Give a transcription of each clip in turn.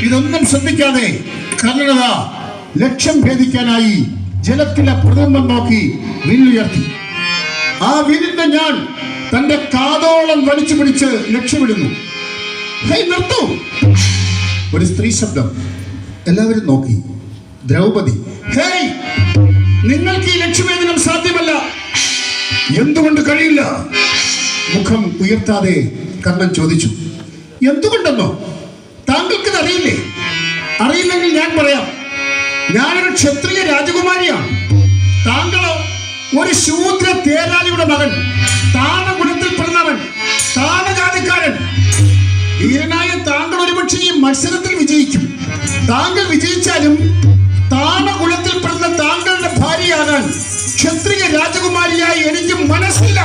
ഇതൊന്നും ശ്രദ്ധിക്കാതെ കർണനത ലക്ഷ്യം ഭേദിക്കാനായി ജലത്തിലെ പ്രതിബിംബം നോക്കി വില്ലുയർത്തി. ആ വില്ലിന്റെ ഞാൻ തന്റെ കാതോളം വലിച്ചു പിടിച്ച് ലക്ഷ്യമിടുന്നു. ഹേയ്, നിർത്തൂ! ഒരു സ്ത്രീ ശബ്ദം. എല്ലാവരും നോക്കി. ദ്രൗപദി. ഹേയ്, നിങ്ങൾക്ക് ഈ ലക്ഷ്യഭേദനം സാധ്യമല്ല. എന്തുകൊണ്ട് കഴിയില്ല? മുഖം ഉയർത്താതെ കർണൻ ചോദിച്ചു. എന്തുകൊണ്ടെന്നോ? താങ്കൾക്കിത് അറിയില്ലേ? അറിയില്ലെങ്കിൽ ഞാൻ പറയാം. ഞാനൊരു ക്ഷത്രിയ രാജകുമാരിയാണ്. താങ്കളോ ഒരു ശൂദ്ര തേരാളിയുടെ മകൻ, താണകുലത്തിൽ പിറന്നവൻ, താണജാതിക്കാരൻ. ധീരനായ താങ്കൾ ഒരുപക്ഷെ ഈ മത്സരത്തിൽ വിജയിക്കും. താങ്കൾ വിജയിച്ചാലും താണകുലത്തിൽ പിറന്ന താങ്കളുടെ ഭാര്യയാകാൻ ക്ഷത്രിയ രാജകുമാരിയായി എനിക്ക് മനസ്സില്ല.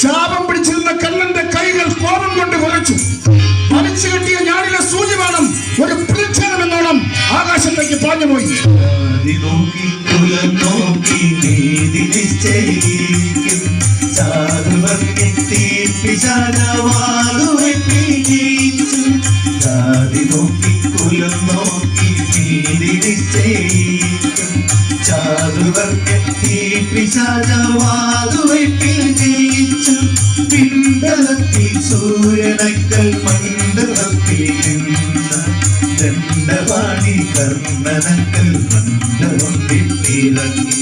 ശാപം പിടിച്ചിരുന്ന കണ്ണന്റെ കൈകൾ കോപം കൊണ്ട് വിറച്ചു. വലിച്ചു കെട്ടിയ ഞാനിലെ സൂര്യബാണം ഒരു പ്രതിച്ഛേദമെന്നോണം ആകാശത്തേക്ക് പാഞ്ഞുപോയി. സൂര്യനക്കൽ മണ്ഡപത്തിൽ ദണ്ഡവാണി കർണനക്കൽ മണ്ഡപം വിട്ടിറങ്ങി.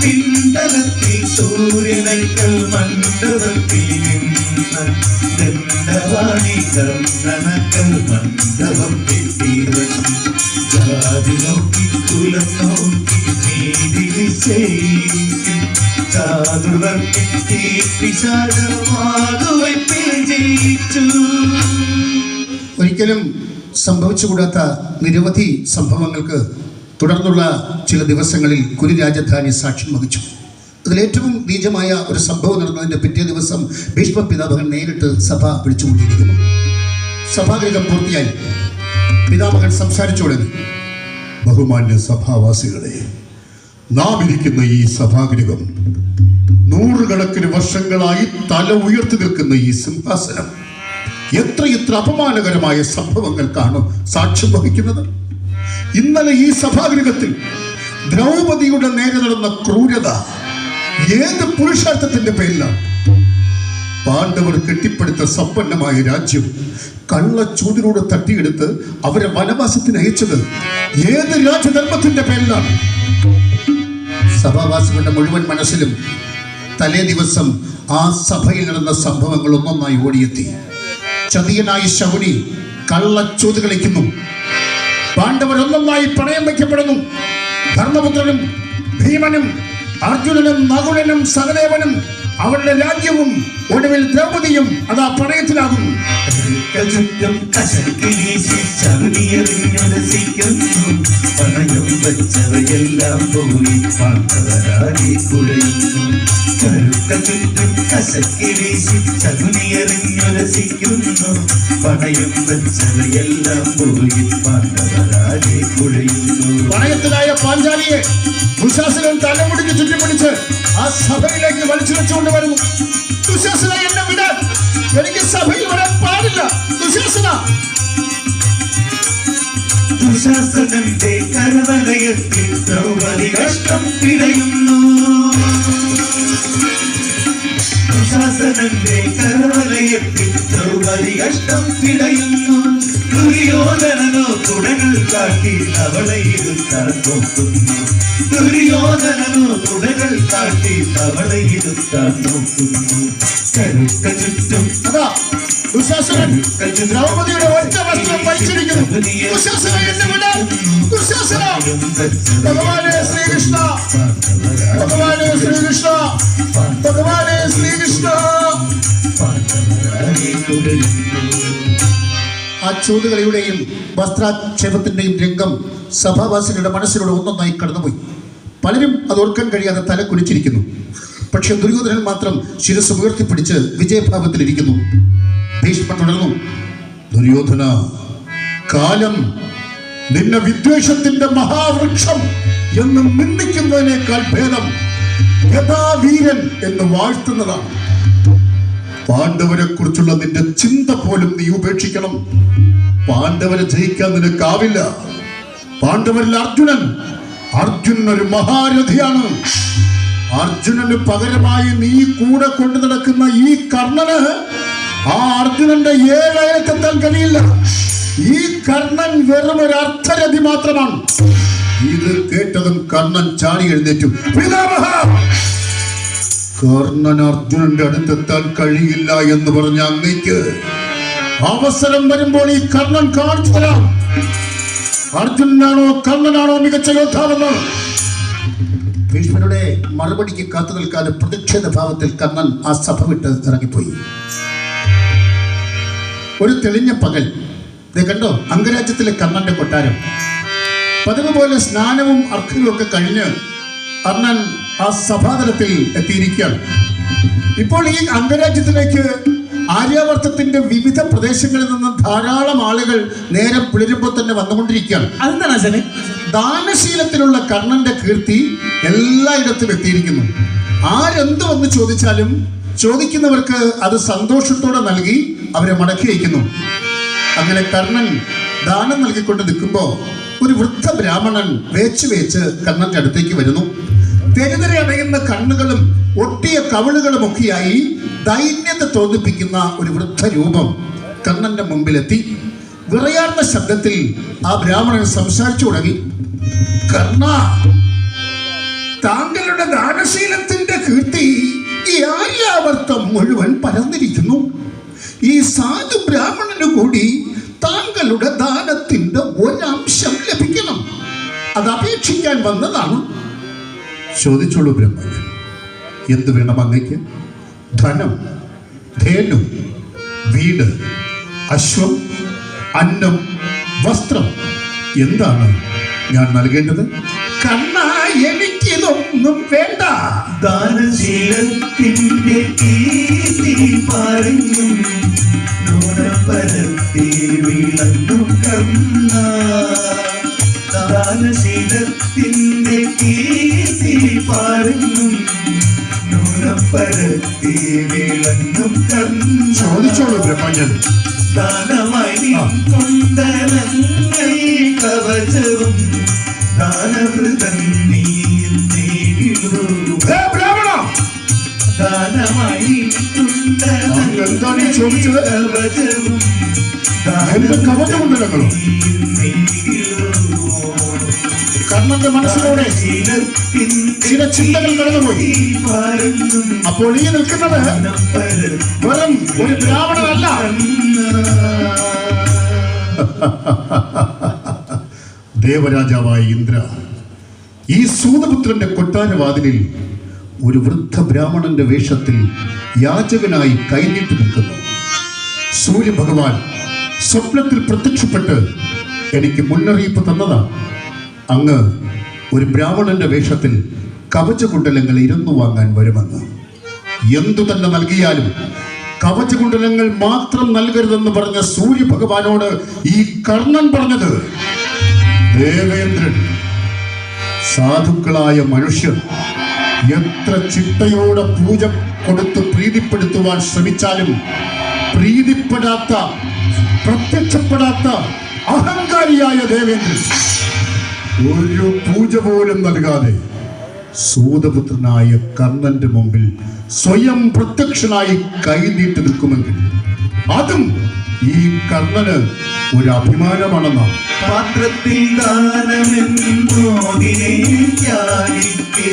പിണ്ടലത്തിൽ സൂര്യനക്കൽ മണ്ഡപത്തിൽ ദണ്ഡവാണി കർണനക്കൽ മണ്ഡപം വിട്ടിറങ്ങി. ജാതി നോക്കി കുലം നോക്കി നീതി നിശ്ചയിക്കും. ഒരിക്കലും സംഭവിച്ചുകൂടാത്ത നിരവധി സംഭവങ്ങൾക്ക് തുടർന്നുള്ള ചില ദിവസങ്ങളിൽ കുരു രാജധാനി സാക്ഷ്യം വഹിച്ചു. അതിലേറ്റവും നീചമായ ഒരു സംഭവം നടന്നതിൻ്റെ പിറ്റേ ദിവസം ഭീഷ്മ പിതാമഹൻ നേരിട്ട് സഭ വിളിച്ചുകൊണ്ടിരിക്കുന്നു. സഭാഗൃഹം പൂർത്തിയായി. പിതാമഹൻ സംസാരിച്ചു തുടങ്ങി. ബഹുമാന്യ സഭാവാസികളെ, നാം ഇരിക്കുന്ന ഈ സഭാഗൃഹം, നൂറുകണക്കിന് വർഷങ്ങളായി തല ഉയർത്തി നിൽക്കുന്ന ഈ സിംഹാസനം എത്രയെത്ര അപമാനകരമായ സംഭവങ്ങൾക്കാണ് സാക്ഷ്യം വഹിക്കുന്നത്. ഇന്നലെ ഈ സഭാഗൃഹത്തിൽ ദ്രൗപദിയുടെ നേരെ നടന്ന ക്രൂരത ഏത് പുരുഷാർത്ഥത്തിന്റെ പേരിലാണ്? പാണ്ഡവർ കെട്ടിപ്പടുത്ത സമ്പന്നമായ രാജ്യം കള്ളച്ചൂതിലൂടെ തട്ടിയെടുത്ത് അവരെ വനവാസത്തിന് അയച്ചത് ഏത് രാജധർമ്മത്തിന്റെ പേരിലാണ്? സഭാവാസികളുടെ മുഴുവൻ മനസ്സിലും തലേ ദിവസം ആ സഭയിൽ നടന്ന സംഭവങ്ങൾ ഒന്നൊന്നായി ഓടിയെത്തി. ചതിയനായ ശകുനി കള്ളച്ചൂത് കളിക്കുന്നു. പാണ്ഡവർ ഒന്നൊന്നായി പണയം വയ്ക്കപ്പെടുന്നു. ധർമ്മപുത്രനും ഭീമനും അർജുനനും നകുലനും സഹദേവനും അവരുടെ രാജ്യവും ഒടുവിൽ ദ്രൗപദിയും അതാ പണയത്തിലാകുന്നു. പണയം വെച്ചവയെല്ലാം പോയി പാണ്ഡവരാടി കുഴയുന്നു. കരുക്ക ചുറ്റും കശക്കി വീശി ചകുനിയെറിഞ്ഞുരസിക്കുന്നു. പണയം വെച്ചവയെല്ലാം പോയി പാണ്ഡവരാടി കുഴയുന്നു. പണയത്തിലായ പാഞ്ചാലിയെ ദുശാസനൻ തലമുടിക്ക് ചുറ്റിപ്പിടിച്ച് ആ സഭയിലേക്ക് വലിച്ചു വെച്ചുകൊണ്ട് വരുന്നു. ദുശാസന, എന്നെ വിടാൻ, എനിക്ക് സഭയിൽ വരാൻ പാടില്ല. ദുശാസന! ദുശാസനന്റെ കരവലയത്തിൽ ദ്രൗപദി കഷ്ടം പിടയുന്നു. ദുശാസനന്റെ കരവലയത്തിൽ ദ്രൗപദി കഷ്ടം പിടയുന്നു. ദുര്യോധനനോ തുടകൾ കാട്ടി അവളെ ഇരുത്താൻ നോക്കുന്നു. ദുര്യോധനനോ തുടകൾ കാട്ടി അവളെ ഇരുത്താൻ നോക്കുന്നു. കരുക്ക ചുറ്റും ദുശാസനൻ ദ്രൗപദിയുടെ ഒറ്റ വസ്ത്രം വലിച്ചിരിക്കുന്നു. ദുശാസന, എന്നെ വിടാൻ! ദുശാസന! ഭഗവാനെ ശ്രീകൃഷ്ണ! ഭഗവാനെ ശ്രീകൃഷ്ണ! ഭഗവാനെ ശ്രീകൃഷ്ണ! ആ ചൂതുകളിയുടെയും വസ്ത്രാക്ഷേപത്തിന്റെയും രംഗം സഭാവാസികളുടെ മനസ്സിലൂടെ ഒന്നൊന്നായി കടന്നുപോയി. പലരും അത് ഓർക്കാൻ കഴിയാതെ തല കുനിച്ചിരിക്കുന്നു. പക്ഷെ ദുര്യോധനൻ മാത്രം ശിരസ് ഉയർത്തിപ്പിടിച്ച് വിജയഭാവത്തിലിരിക്കുന്നു. ഭീഷ്മൻ തുടർന്നു. ദുര്യോധന, കാലം നിന്നെ വിദ്വേഷത്തിന്റെ മഹാവൃക്ഷം എന്ന് നിന്ദിക്കുന്നതിനേക്കാൾ ഭേദം യഥാവീരൻ എന്ന് പാണ്ഡവരെ ജയിക്കാൻ നിനക്കാവില്ല. പാണ്ഡവരിൽ അർജുനൻ ഒരു മഹാരഥിയാണ്. അർജുനന് പകരമായി നീ കൂടെ കൊണ്ടു നടക്കുന്ന ഈ കർണന് ആ അർജുനന്റെ ഏഴയത്തെത്താൻ കഴിയില്ല. ഈ കർണൻ വെറും ഒരു അർത്ഥരഥി മാത്രമാണ്. ഇത് കേട്ടതും കർണൻ ചാടി എഴുന്നേറ്റു. പിതാമഹ, കർണൻ അർജുനന്റെ അടുത്തെത്താൻ കഴിയില്ല എന്ന് പറഞ്ഞ അങ്ങയ്ക്ക് അവസരം വരുമ്പോൾ ഈ കർണൻ കാണിച്ചു തരാം. അർജുനനാണോ കർണനാണോ മികച്ച യോദ്ധാവെന്ന്. ഭീഷ്മരുടെ മറുപടിക്ക് കാത്തു നിൽക്കാതെ പ്രതിഷേധ ഭാവത്തിൽ കർണൻ ആ സഭ വിട്ട് ഇറങ്ങിപ്പോയി. ഒരു തെളിഞ്ഞ പകൽ കണ്ടോ അംഗരാജ്യത്തിലെ കർണന്റെ കൊട്ടാരം. പതിവ് പോലെ സ്നാനവും അർഘ്യവും ഒക്കെ കഴിഞ്ഞ് കർണൻ ആ സഭാതലത്തിൽ എത്തിയിരിക്കുകയാണ്. ഇപ്പോൾ ഈ അംഗരാജ്യത്തിലേക്ക് ആര്യാവർത്തത്തിന്റെ വിവിധ പ്രദേശങ്ങളിൽ നിന്ന് ധാരാളം ആളുകൾ നേരം പുലരുമ്പോൾ തന്നെ വന്നുകൊണ്ടിരിക്കുകയാണ്. അതെന്താണ് ദാനശീലത്തിലുള്ള കർണന്റെ കീർത്തി എല്ലായിടത്തും എത്തിയിരിക്കുന്നു. ആരെന്ത് വന്ന് ചോദിച്ചാലും ചോദിക്കുന്നവർക്ക് അത് സന്തോഷത്തോടെ നൽകി അവരെ മടക്കി അയക്കുന്നു. അങ്ങനെ കർണൻ ദാനം നൽകിക്കൊണ്ട് നിൽക്കുമ്പോ ഒരു വൃദ്ധ ബ്രാഹ്മണൻ വേച്ച് കർണന്റെ അടുത്തേക്ക് വരുന്നു. തെരുതെരെ അടയുന്ന കണ്ണുകളും ഒട്ടിയ കവിളുകളും ഒക്കെയായി ദൈന്യത്തെ തോന്നിപ്പിക്കുന്ന ഒരു വൃദ്ധ രൂപം കർണന്റെ മുമ്പിലെത്തി. വിറയാർന്ന ശബ്ദത്തിൽ ആ ബ്രാഹ്മണൻ സംസാരിച്ചു തുടങ്ങി. കർണ, താങ്കളുടെ ദാനശീലത്തിന്റെ കീർത്തി ഈ ആര്യാവർത്തം മുഴുവൻ പരന്നിരിക്കുന്നു. ഈ സാധു ബ്രാഹ്മണന് കൂടി താങ്കളുടെ ദാനത്തിന്റെ ഒരംശം ലഭിക്കണം. അത് അപേക്ഷിക്കാൻ വന്നതാണ്. ചോദിച്ചോളൂ ബ്രഹ്മൻ, എന്ത് വേണം അങ്ങയ്ക്ക്? ധനം, ധേനു, വീട്, അശ്വം, അന്നം, വസ്ത്രം, എന്താണ് ഞാൻ നൽകേണ്ടത്? കണ്ണ, എനിക്കിതൊന്നും വേണ്ട. ദാനശീലത്തിന്റെ കീർത്തി പറഞ്ഞു പരത്തി വിളങ്ങും കർണ. ദാനശീലത്തിന്റെ കീർത്തി പറഞ്ഞു പരത്തി വിളങ്ങും കർണ. ചോദിച്ചോളൂ ബ്രഹ്മൻ. ദാനമായി കൊണ്ടനങ്ങൾ കവചവും ദാനവൃതം നീ ബ്രാഹ്മണ, ദാനമായി എന്താണ് ഈ ചോദിച്ചത്? എന്റെ കവചമുണ്ടല്ലോ. കർണന്റെ മനസ്സിലൂടെ ചില ചിന്തകൾ കടന്നുപോയി. അപ്പോൾ ഈ നിൽക്കുന്നത് വെറും ഒരു ബ്രാഹ്മണനല്ല. ദേവരാജാവായ ഇന്ദ്ര ഈ സൂതപുത്രന്റെ കൊട്ടാരവാതിലിൽ ഒരു വൃദ്ധ ബ്രാഹ്മണന്റെ വേഷത്തിൽ യാചകനായി കൈനീട്ടി നിൽക്കുന്നു. സൂര്യഭഗവാൻ സ്വപ്നത്തിൽ പ്രത്യക്ഷപ്പെട്ട് എനിക്ക് മുന്നറിയിപ്പ് തന്നതാണ്. അങ്ങ് ഒരു ബ്രാഹ്മണന്റെ വേഷത്തിൽ കവചകുണ്ടലങ്ങൾ ഇരുന്നു വാങ്ങാൻ വരുമെന്ന്. എന്തു തന്നെ നൽകിയാലും കവചകുണ്ടലങ്ങൾ മാത്രം നൽകരുതെന്ന് പറഞ്ഞ സൂര്യഭഗവാനോട് ഈ കർണൻ പറഞ്ഞത്, ദേവേന്ദ്രൻ, സാധുക്കളായ മനുഷ്യർ എത്ര ചിട്ടയോടെ പൂജ കൊടുത്ത് പ്രീതിപ്പെടുത്തുവാൻ ശ്രമിച്ചാലും പ്രീതിപ്പെടാത്ത, പ്രത്യക്ഷപ്പെടാത്ത അഹങ്കാരിയായ ദേവേന്ദ്രൻ ഒരു പൂജ പോലും നൽകാതെ സൂതപുത്രനായ കർണന്റെ മുമ്പിൽ സ്വയം പ്രത്യക്ഷനായി കൈനീട്ടി നിൽക്കുമെങ്കിൽ അതും ഈ കർണന് ഒരു അഭിമാനമാണെന്നാണ്. പാത്രത്തിൽ ദാനമെന്നോതിനെ ത്യാഗിക്ക്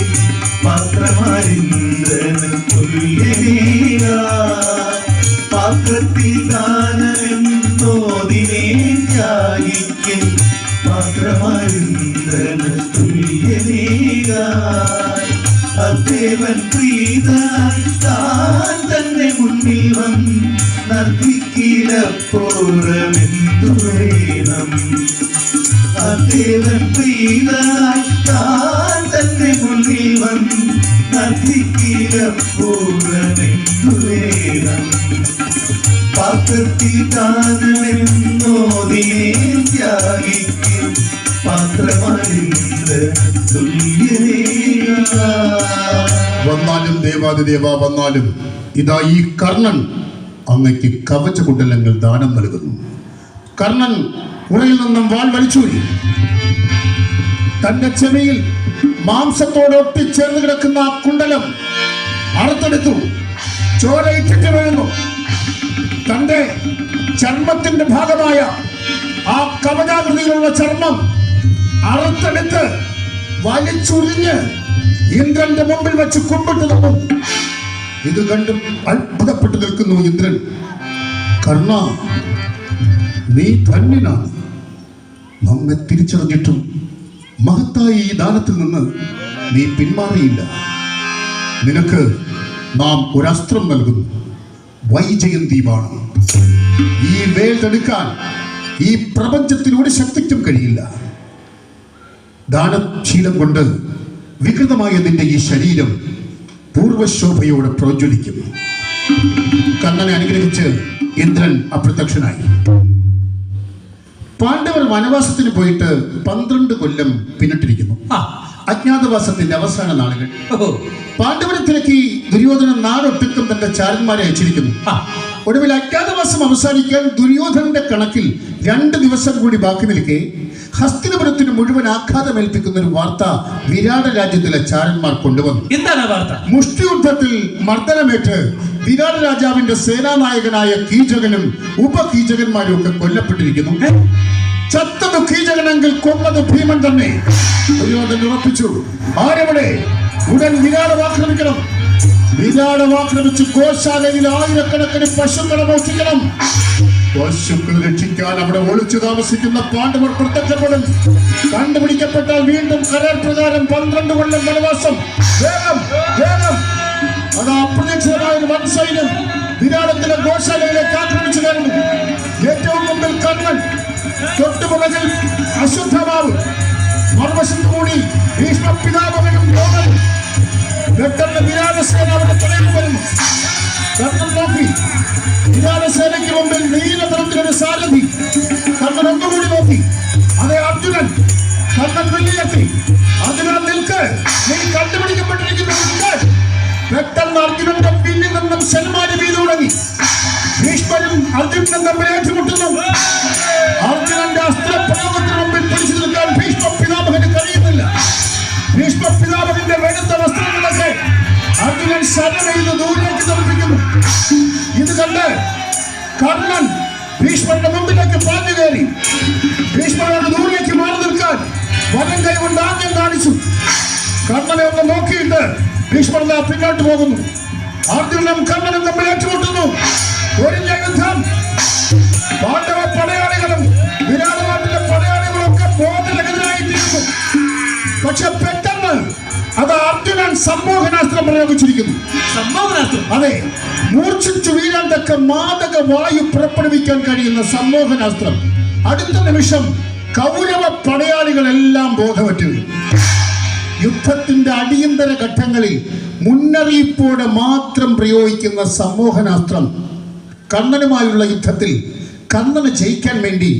പാത്രമാരിന്ദ്രന് തുല്യനേക. പാത്രത്തിൽ ദാനമെന്നോതിനെ ത്യാഗിക്ക് പാത്രമാരിന്ദ്രന് തുല്യനേക. ദേവൻ പ്രീതനായി താൻ തന്നെ മുന്നിൽ വന്ന് നർത്തിക്കിലപ്പോഴമെന്തു വേണം. ദേവൻ പ്രീതനായി താൻ തന്നെ മുന്നിൽ വന്ന് നർത്തിക്കിലപ്പോഴമെന്തു വേണം. പാത്രത്തിൽ ദാനമെന്നോതിനെ ത്യാഗിക്കും പാത്രമാരിന്ദ്രന് തുല്യനേക. വന്നാലും ദേവാദിദേവ വന്നാലും ഇതാ ഈ കർണൻ അങ്ങയ്ക്ക് കവചകുണ്ടലങ്ങൾ ദാനം നൽകുന്നു. കർണൻ ഉറയിൽ നിന്നും വാൾ വലിച്ചൂരി. തന്റെ ചെവിയിൽ മാംസത്തോട് ഒട്ടിച്ചേർന്ന് കിടക്കുന്ന ആ കുണ്ടലം അറുത്തെടുത്തു. ചോര ഇറ്റിട്ട് വീഴുന്നു. തന്റെ ചർമ്മത്തിന്റെ ഭാഗമായ ആ കവചാകൃതിയിലുള്ള ചർമ്മം അറുത്തെടുത്ത് വലിച്ചുരിഞ്ഞ് ഇന്ദ്രന്റെ മുമ്പിൽ വെച്ച് കുമ്പിട്ട് നിന്നു. ഇത് കണ്ടും അത്ഭുതപ്പെട്ടു നിൽക്കുന്നു ഇന്ദ്രൻ. കർണ, നീ ധന്യനാണ്. നമ്മെ തിരിച്ചറിഞ്ഞിട്ടും മഹത്തായ ഈ ദാനത്തിൽ നിന്ന് നീ പിന്മാറിയില്ല. നിനക്ക് നാം ഒരസ്ത്രം നൽകുന്നു. വൈജയന്തി ബാണം. ഈ വേൽ തടുക്കാൻ ഈ പ്രപഞ്ചത്തിലൂടെ ശക്തിക്കും കഴിയില്ല. ദാനശീലം കൊണ്ട് വികൃതമായ നിന്റെ ഈ ശരീരം പൂർവശോഭയോടെ പ്രോജ്വലിക്കും. കർണനെ അനുഗ്രഹിച്ച് ഇന്ദ്രൻ അപ്രത്യക്ഷനായി. പാണ്ഡവർ വനവാസത്തിന് പോയിട്ട് 12 കൊല്ലം പിന്നിട്ടിരിക്കുന്നു. അജ്ഞാതവാസത്തിന്റെ അവസാന നാളുകൾ. പാണ്ഡവരെ തിരക്കി ദുര്യോധനൻ നാടൊട്ടുക്കും തന്റെ ചാരന്മാരെ അയച്ചിരിക്കുന്നു. ഒടുവിൽ അജ്ഞാതവാസം അവസാനിക്കാൻ ദുര്യോധനന്റെ കണക്കിൽ 2 ദിവസം കൂടി ബാക്കി നിൽക്കെ ഹസ്തിനപുരത്തിന് മുഴുവൻ ആഘാതമേൽപ്പിക്കുന്ന ഒരു വാർത്ത വിരാട രാജ്യത്തിലെ ചാരന്മാർ കൊണ്ടുവന്നു. എന്താണ് വാർത്ത? മുഷ്ടിയുദ്ധത്തിൽ മർദ്ദനമേറ്റ് വിരാട രാജാവിന്റെ സേനാനായകനായ കീചകനും ഉപകീചകന്മാരും ഒക്കെ കൊല്ലപ്പെട്ടിരിക്കുന്നു. ചത്തത് കീചകനെങ്കിൽ കൊന്നത് ഭീമൻ തന്നെ. ദുര്യോധനൻ ഉറപ്പിച്ചു, ആരെവിടെ? ഉടൻ വിരാടം ആക്രമിക്കണം. വിരാടം ആക്രമിച്ച് ഗോശാലയിൽ ആയിരക്കണക്കിന് പശുക്കളെ മോഷ്ടിക്കണം. പശുക്കൾ രക്ഷിക്കാൻ അവിടെ ഒളിച്ചു താമസിക്കുന്ന പാണ്ഡവർ പ്രത്യക്ഷപ്പെടും. കണ്ടുപിടിക്കപ്പെട്ടാൽ വീണ്ടും കരാർ പ്രകാരം 12 കൊല്ലം വനവാസം. വേഗം വേഗം! അത് അപ്രതീക്ഷിതമായ ഒരു വൻസൈന്യം വിരാടത്തിലെ ഗോശാലയിലേക്ക് ആക്രമിച്ചു കയറുന്നു. ഏറ്റവും മുമ്പിൽ കർണൻ, തൊട്ടുപുറകിൽ അശ്വത്ഥമാവ്, മറുവശത്ത് കൂടി ഭീഷ്മ പിതാമഹനും ദ്രോണരും. പെട്ടെന്ന് വിരാടസേന അവിടെ തുടങ്ങി വരുന്നു. കർണൻ നോക്കി. വിരാടസേനയ്ക്ക് മുമ്പിൽ നീല നിറത്തിലൊരു സാരഥി. കർണൻ ഒന്നുകൂടി നോക്കി. അതേ അർജുനൻ. കർണൻ വെള്ളിയെത്തി. അർജുനൻ നിൽക്ക്, നീ കണ്ടുപിടിക്കപ്പെട്ടിരിക്കുന്നു. പെട്ടെന്ന് അർജുനന്റെ പിന്നിൽ നിന്നും സൽമാന് വീതു തുടങ്ങി. ഭീഷ്മരും അർജുനനും തമ്മിൽ ഏറ്റുമുട്ടുന്നു. അർജുനന്റെ അസ്ത്രപ്രയോഗത്തിന് മുമ്പിൽ പിടിച്ചു നിൽക്കാൻ ഭീഷ്മ പിതാമഹന് കഴിയുന്നില്ല. ഭീഷ്മ പിതാമഹന്റെ വെളുത്ത വസ്ത്രങ്ങളൊക്കെ അർജുനൻ ശരമെയ്ത് ദൂരേക്ക് തെറിപ്പിക്കുന്നു. ഇത് കണ്ട് കർണൻ ഭീഷ്മന്റെ മുമ്പിലേക്ക് പാഞ്ഞു കയറി. ഭീഷ്മനോട് ദൂരേക്ക് മാറി നിൽക്കാൻ വലം കൈ കൊണ്ട് ആംഗ്യം കാണിച്ചു. കർണനെ ഒന്ന് നോക്കിയിട്ട് ഭീഷ്മൻ പിന്നോട്ട് പോകുന്നു. അർജുനനും കർണനും തമ്മിൽ ഏറ്റുമുട്ടുന്നു. ഒരിഞ്ഞ യുദ്ധം. പാണ്ഡവ പടയാളികളും വിരാടനാട്ടിലെ പടയാളികളും ഒക്കെ ബോധരഹിതരായിത്തീരുന്നു. പക്ഷെ പെട്ടെന്ന് അത് അർജുനൻ സമ്മോഹനാസ്ത്രം പ്രയോഗിച്ചിരിക്കുന്നു. സമ്മോഹനാസ്ത്രം? അതെ, മൂർച്ഛിച്ചു വീഴാൻ തക്ക മാദക വായു പുറപ്പെടുവിക്കാൻ കഴിയുന്ന സമ്മോഹനാസ്ത്രം. അടുത്ത നിമിഷം കൗരവ പടയാളികളെല്ലാം ബോധമറ്റു. യുദ്ധത്തിന്റെ അടിയന്തര ഘട്ടങ്ങളിൽ മുന്നറിയിപ്പോടെ മാത്രം പ്രയോഗിക്കുന്ന സമ്മോഹനാസ്ത്രം കർണനുമായുള്ള യുദ്ധത്തിൽ കർണനെ ജയിക്കാൻ വേണ്ടി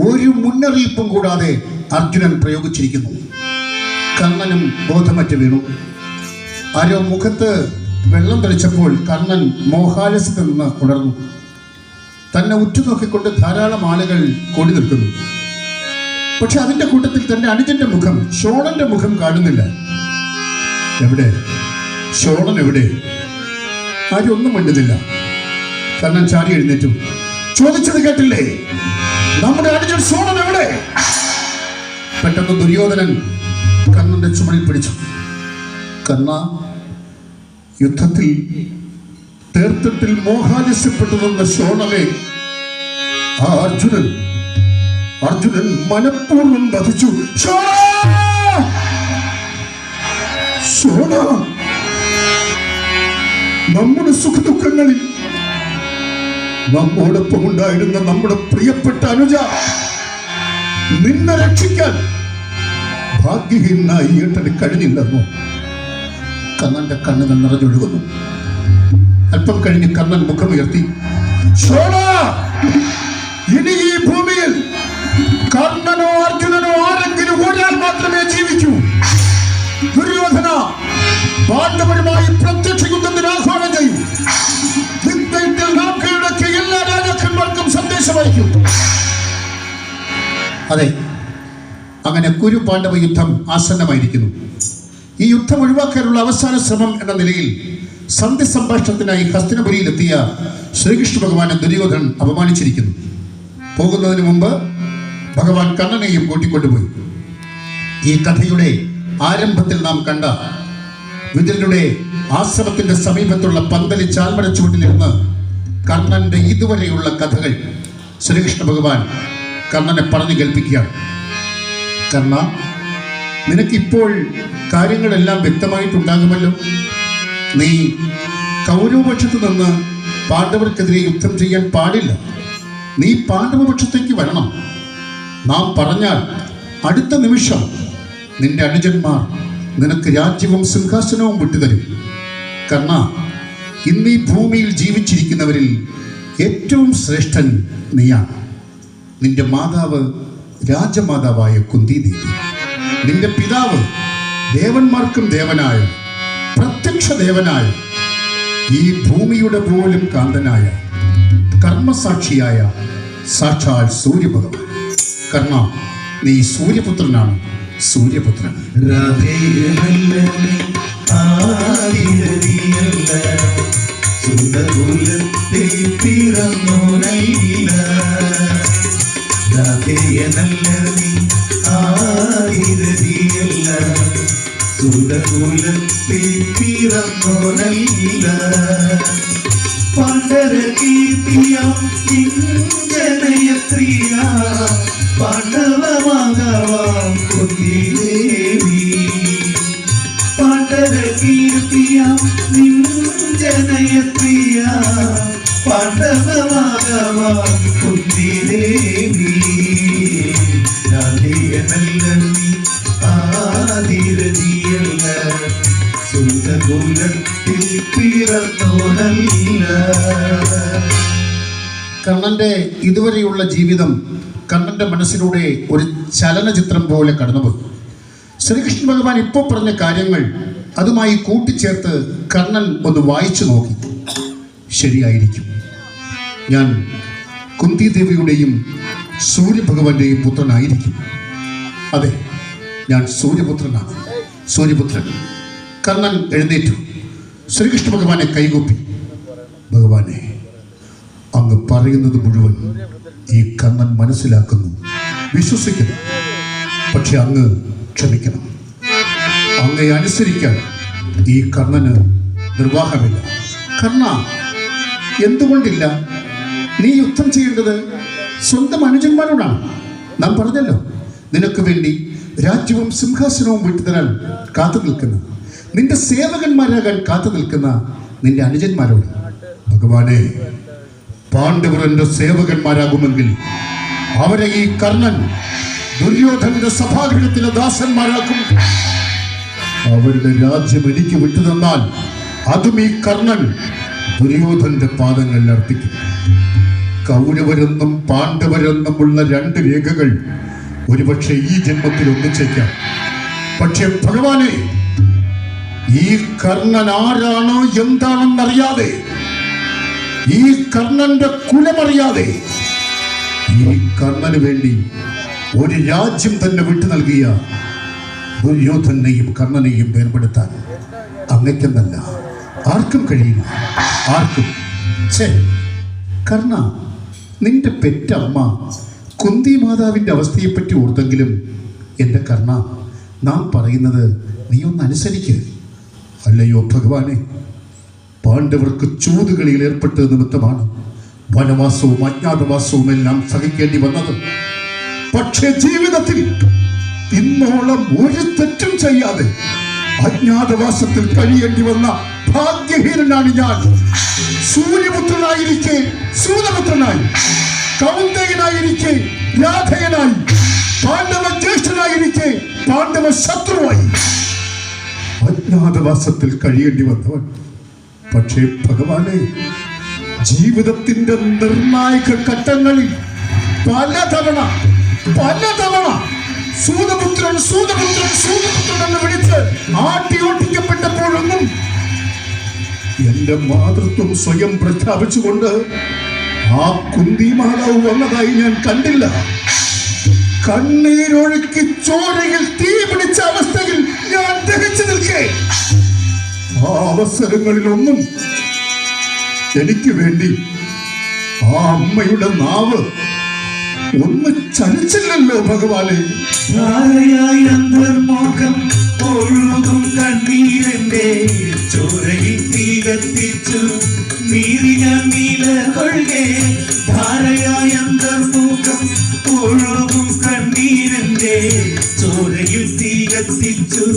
ഒരു മുന്നറിയിപ്പും കൂടാതെ അർജുനൻ പ്രയോഗിച്ചിരിക്കുന്നു. കർണനും ബോധമറ്റ് വീണു. ആരോ മുഖത്ത് വെള്ളം തെളിച്ചപ്പോൾ കർണൻ മോഹാലസ്യത്തിൽ നിന്ന് ഉണർന്നു. തന്നെ ഉറ്റുനോക്കിക്കൊണ്ട് ധാരാളം ആളുകൾ കൂടി നിൽക്കുന്നു. പക്ഷെ അതിന്റെ കൂട്ടത്തിൽ തന്റെ അനുജന്റെ മുഖം, ശോണന്റെ മുഖം കാണുന്നില്ല. എവിടെ ശോണൻ? എവിടെ? ആരും ഒന്നും മിണ്ടുന്നില്ല. കർണൻ ചാടി എഴുന്നേറ്റു. ചോദിച്ചത് കേട്ടില്ലേ? നമ്മുടെ അനുജൻ ശോണൻ എവിടെ? പെട്ടെന്ന് ദുര്യോധനൻ കർണന്റെ ചുമലിൽ പിടിച്ചു. കർണ, യുദ്ധത്തിൽ തേർത്തട്ടിൽ മോഹാലസ്യപ്പെട്ടു നിന്ന ശോണനെ ആ അർജുനൻ മനഃപൂർവ്വം വധിച്ചു. ശോണ, നമ്മുടെ സുഖദുഃഖങ്ങളിൽ നമ്മോടൊപ്പം ഉണ്ടായിരുന്ന നമ്മുടെ പ്രിയപ്പെട്ട അനുജ നിന്നെ രക്ഷിക്കാൻ ഭാഗ്യഹീനായി ഏട്ടന് കഴിഞ്ഞില്ലെന്നോ? കർണന്റെ കണ്ണുകൾ നിറഞ്ഞൊഴുകുന്നു. അല്പം കഴിഞ്ഞ് കർണൻ മുഖമുയർത്തി. ശോണ, ഇനി ഈ ഭൂമിയിൽ കർണനോ അർജുനനോ ആരെങ്കിലും ഒരാൾ മാത്രമേ ജീവിക്കൂ. ദുര്യോധന, പാണ്ഡവരുമായി പ്രത്യക്ഷ യുദ്ധത്തിന് ആഹ്വാനം ചെയ്യും. എല്ലാ രാജാക്കന്മാർക്കും സന്ദേശം അയക്കും. അതെ, അങ്ങനെ കുരു പാണ്ഡവ യുദ്ധം ആസന്നമായിരിക്കുന്നു. ഈ യുദ്ധം ഒഴിവാക്കാനുള്ള അവസാന ശ്രമം എന്ന നിലയിൽ സന്ധി സംഭാഷണത്തിനായി ഹസ്തിനപുരിയിലെത്തിയ ശ്രീകൃഷ്ണ ഭഗവാനെ ദുര്യോധനൻ അപമാനിച്ചിരിക്കുന്നു. പോകുന്നതിന് മുമ്പ് ഭഗവാൻ കണ്ണനെയും കൂട്ടിക്കൊണ്ടുപോയി. ഈ കഥയുടെ ആരംഭത്തിൽ നാം കണ്ട വിതുരരുടെ ആശ്രമത്തിന്റെ സമീപത്തുള്ള പന്തലി ചാൽമര ചുവട്ടിലിരുന്ന് കർണന്റെ ഇതുവരെയുള്ള കഥകൾ ശ്രീകൃഷ്ണ ഭഗവാൻ കർണനെ പറഞ്ഞു കേൾപ്പിക്കുകയാണ്. കർണ, നിനക്കിപ്പോൾ കാര്യങ്ങളെല്ലാം വ്യക്തമായിട്ടുണ്ടാകുമല്ലോ. നീ കൗരവപക്ഷത്ത് നിന്ന് പാണ്ഡവർക്കെതിരെ യുദ്ധം ചെയ്യാൻ പാടില്ല. നീ പാണ്ഡവപക്ഷത്തേക്ക് വരണം. നാം പറഞ്ഞാൽ അടുത്ത നിമിഷം നിന്റെ അനുജന്മാർ നിനക്ക് രാജ്യവും സിംഹാസനവും വിട്ടുതരും. കർണ, ഇന്നീ ഭൂമിയിൽ ജീവിച്ചിരിക്കുന്നവരിൽ ഏറ്റവും ശ്രേഷ്ഠൻ നീയാണ്. നിന്റെ മാതാവ് രാജമാതാവായ കുന്തിദേവി, നിന്റെ പിതാവ് ദേവന്മാർക്കും ദേവനായ പ്രത്യക്ഷ ദേവനായ ഈ ഭൂമിയുടെ പോലും കാന്തനായ കർമ്മസാക്ഷിയായ സാക്ഷാൽ സൂര്യഭഗവാൻ. കർണ, നീ സൂര്യപുത്രനാണ്, സൂര്യപുത്രൻ. പണ്ഡര കീർത്തിയ ജനയത്രിയ പാണ്ഡവമാകവാം കുന്തിദേവി. പണ്ഡര കീർത്തിയ ജനയത്രിയ പാണ്ഡവമാകവാം കുന്തിദേവി. രാധേയനല്ല നീ ആദിരതിയല്ല, സുരകുലത്തിൽ പിറന്നോനല്ല. കർണന്റെ ഇതുവരെയുള്ള ജീവിതം കർണന്റെ മനസ്സിലൂടെ ഒരു ചലനചിത്രം പോലെ കടന്നുപോയി. ശ്രീകൃഷ്ണ ഭഗവാൻ ഇപ്പോൾ പറഞ്ഞ കാര്യങ്ങൾ അതുമായി കൂട്ടിച്ചേർത്ത് കർണൻ ഒന്ന് വായിച്ചു നോക്കി. ശരിയായിരിക്കും, ഞാൻ കുന്തിദേവിയുടെയും സൂര്യഭഗവാന്റെയും പുത്രനായിരിക്കും. അതെ, ഞാൻ സൂര്യപുത്രനാണ്, സൂര്യപുത്രൻ. കർണൻ എഴുന്നേറ്റു, ശ്രീകൃഷ്ണ ഭഗവാനെ കൈകൂപ്പി. ഭഗവാനെ, അങ്ങ് പറയുന്നത് മുഴുവൻ ഈ കർണൻ മനസ്സിലാക്കുന്നു, വിശ്വസിക്കുന്നു. പക്ഷെ അങ്ങ് ക്ഷമിക്കണം. അങ്ങയെ അനുസരിക്കാൻ ഈ കർണന് നിർവാഹമില്ല. കർണ, എന്തുകൊണ്ടില്ല? നീ യുദ്ധം ചെയ്യേണ്ടത് സ്വന്തം അനുജന്മാരോടാണ്. നാം പറഞ്ഞല്ലോ, നിനക്ക് വേണ്ടി രാജ്യവും സിംഹാസനവും വിട്ടുതരാൻ കാത്തു നിൽക്കുന്ന, നിന്റെ സേവകന്മാരാകാൻ കാത്തു നിൽക്കുന്ന നിന്റെ അനുജന്മാരോട്. ഭഗവാനെ, പാണ്ഡവർ എന്റെ സേവകന്മാരാകുമെങ്കിൽ അവരെ ഈ കർണൻ ദുര്യോധനന്റെ സഭാഗൃഹത്തിലെ ദാസന്മാരാക്കും. അവരുടെ രാജ്യം എനിക്ക് വിട്ടുതന്നാൽ അതും ഈ കർണൻ ദുര്യോധനന്റെ പാദങ്ങളിൽ അർപ്പിക്കും. കൗരവരെന്നും പാണ്ഡവരെന്നുമുള്ള രണ്ട് രേഖകൾ ഒരുപക്ഷെ ഈ ജന്മത്തിൽ ഒന്നിച്ചേക്കാം. പക്ഷെ ഭഗവാനെ, ഈ കർണൻ ആരാണോ എന്താണെന്നറിയാതെ, ഈ കർണന്റെ കുലമറിയാതെ, ഈ കർണന് വേണ്ടി ഒരു രാജ്യം തന്നെ വിട്ടു നൽകിയ ദുര്യോധനെയും കർണനെയും വേർപെടുത്താൻ അങ്ങയ്ക്കെന്നല്ല ആർക്കും കഴിയില്ല, ആർക്കും. കർണ, നിന്റെ പെറ്റമ്മ കുന്തി മാതാവിൻ്റെ അവസ്ഥയെപ്പറ്റി ഓർത്തെങ്കിലും എൻ്റെ കർണ, നാം പറയുന്നത് നീ ഒന്ന് അനുസരിക്കുക. അല്ലയോ ഭഗവാനെ, പാണ്ഡവർക്ക് ചൂതുകളിയിൽ ഏർപ്പെട്ടത് നിമിത്തമാണ് വനവാസവും അജ്ഞാതവാസവും എല്ലാം സഹിക്കേണ്ടി വന്നത്. പക്ഷേ ജീവിതത്തിൽ ഇന്നോളം ഒരു തെറ്റും ചെയ്യാതെ അജ്ഞാതവാസത്തിൽ കഴിയേണ്ടി വന്ന ഭാഗ്യഹീനനാണ് ഞാൻ. സൂര്യപുത്രനായിരിക്കെ സൂതപുത്രനായി, കൗന്ദയനായിരിക്കെ രാധയനായി, പാണ്ഡവ ജ്യേഷ്ഠനായിരിക്കെ പാണ്ഡവ ശത്രുവായി അജ്ഞാതവാസത്തിൽ കഴിയേണ്ടി വന്നവൻ. പക്ഷേ ഭഗവാനെ, ജീവിതത്തിന്റെ നിർണായക ഘട്ടങ്ങളിൽ പലതവണ സൂതപുത്രൻ സൂതപുത്രൻ സൂതപുത്രൻ എന്ന് വിളിച്ച് ആട്ടിയോട്ടിക്കപ്പെട്ടപ്പോഴൊന്നും എന്റെ മാതൃത്വം സ്വയം പ്രഖ്യാപിച്ചുകൊണ്ട് ആ കുന്തി മാതാവ് വന്നതായി ഞാൻ കണ്ടില്ല. കണ്ണീരൊഴുക്കി ചോരയിൽ തീ പിടിച്ച അവസ്ഥയിൽ ഞാൻ ദഹിച്ചു നിൽക്കേ ആ അവസരങ്ങളിലൊന്നും എനിക്ക് വേണ്ടി ആ അമ്മയുടെ നാവ് ഒന്ന് ചലിച്ചില്ലല്ലോ ഭഗവാനെ. ധാരയായി അന്തർമുഖം ഒഴുകും കണ്ണീരന്റെ ചോരയിൽ തീ കത്തിച്ചു നീറിയ നീലകൊഴുകെ. ധാരയായി അന്തർമുഖം ഒഴുകും കണ്ണീരന്റെ ചോരയിൽ തീ കത്തിച്ചു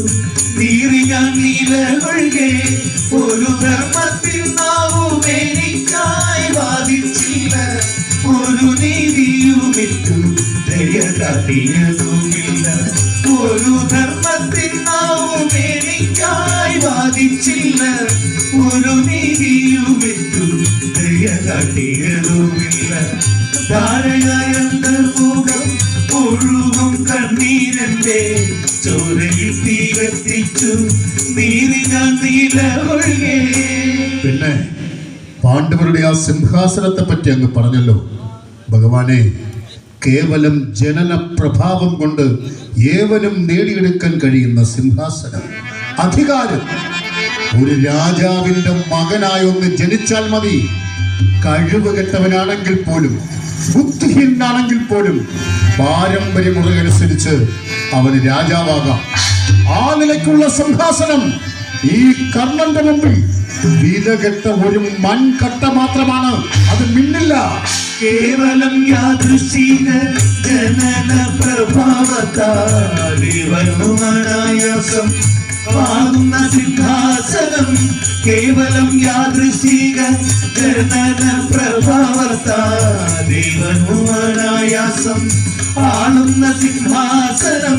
നീറിയ നീലകൊഴുകെ. ഒരു ധർമ്മത്തിൽ നാവും എനിക്കായി വാദിച്ചില്ല, ഒരു നീതിയുമിട്ടു ദയ കാട്ടിയതുമില്ല. ഒരു ധർമ്മത്തിൽ നാവും എനിക്കായി വാദിച്ചില്ല, ഒരു നീതിയുമിട്ടു ദയ കാട്ടിയതുമില്ല. ധാരയായ അന്തർമുഖം ഒഴുകും കണ്ണീരന്റെ ചോരയിൽ തീ കത്തിച്ചു നീറിയ നീലകൊഴുകെ. പിന്നെ പാണ്ഡവരുടെ ആ സിംഹാസനത്തെ പറ്റി അങ്ങ് പറഞ്ഞല്ലോ ഭഗവാനെ. കേവലം ജനന പ്രഭാവം കൊണ്ട് ഏവനും നേടിയെടുക്കാൻ കഴിയുന്ന സിംഹാസനം, അധികാരം. ഒരു രാജാവിന്റെ മകനായൊന്ന് ജനിച്ചാൽ മതി. കഴിവ് കെട്ടവനാണെങ്കിൽ പോലും, ബുദ്ധിഹീനാണെങ്കിൽ പോലും പാരമ്പര്യമുറകനുസരിച്ച് അവന് രാജാവാകാം. ആ നിലയ്ക്കുള്ള സിംഹാസനം ഈ കർണന്റെ മുമ്പിൽ വിലകെട്ട ഒരു മൺകട്ട മാത്രമാണ്. അത് മിന്നില്ല. കേവലം യാദൃശ്ചിക ജനന പ്രഭാവത്താൽ അനായാസം ആകുന്ന സിംഹാസനം. കേവലം യാദൃശ്ചിക ജനന പ്രഭാവത്താൽ അനായാസം ആളുന്ന സിംഹാസനം.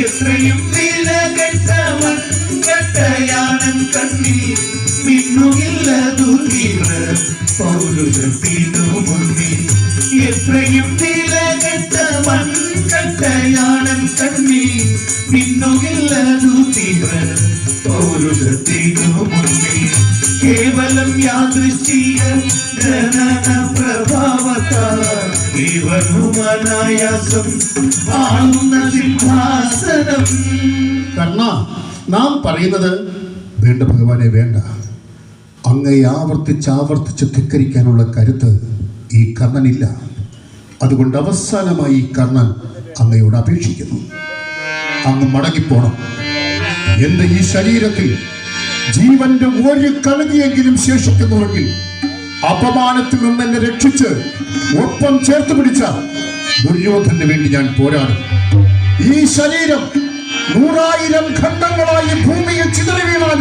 എത്രയും വിലകെട്ട മൺകട്ടയാണൻ കണ്ണിൽ മിന്നുകില്ല ദുർവീര പൗരുഷത്തിനു മുന്നിൽ. എത്രയും വിലകെട്ട മൺകട്ടയാണൻ കണ്ണിൽ മിന്നുകില്ല ദുർവീര പൗരുഷത്തിനു മുന്നിൽ. കേവലം യാദൃശ്ചിക ജനന പ്രഭാവത്താൽ അനായാസം ആളുന്ന സിംഹാസനം. കർണ, നാം പറയുന്നത് വേണ്ട ഭഗവാനെ, വേണ്ട. അങ്ങയെ ആവർത്തിച്ച് ധിക്കരിക്കാനുള്ള കരുത്ത് ഈ കർണനില്ല. അതുകൊണ്ട് അവസാനമായി ഈ കർണൻ അങ്ങയോട് അപേക്ഷിക്കുന്നു, അങ്ങ് മടങ്ങിപ്പോണം. എൻ്റെ ഈ ശരീരത്തിൽ ജീവന്റെ ഒരു കണകിയെങ്കിലും ശേഷിക്കുന്നുവെങ്കിൽ അപമാനത്തിൽ നിന്ന് എന്നെ രക്ഷിച്ച് ഒപ്പം ചേർത്ത് പിടിച്ച ദുര്യോധന് വേണ്ടി ഞാൻ പോരാടും. ഈ ശരീരം 100,000 ഖണ്ഡങ്ങളായി ഭൂമിയിൽ ചിതറി വീണാൽ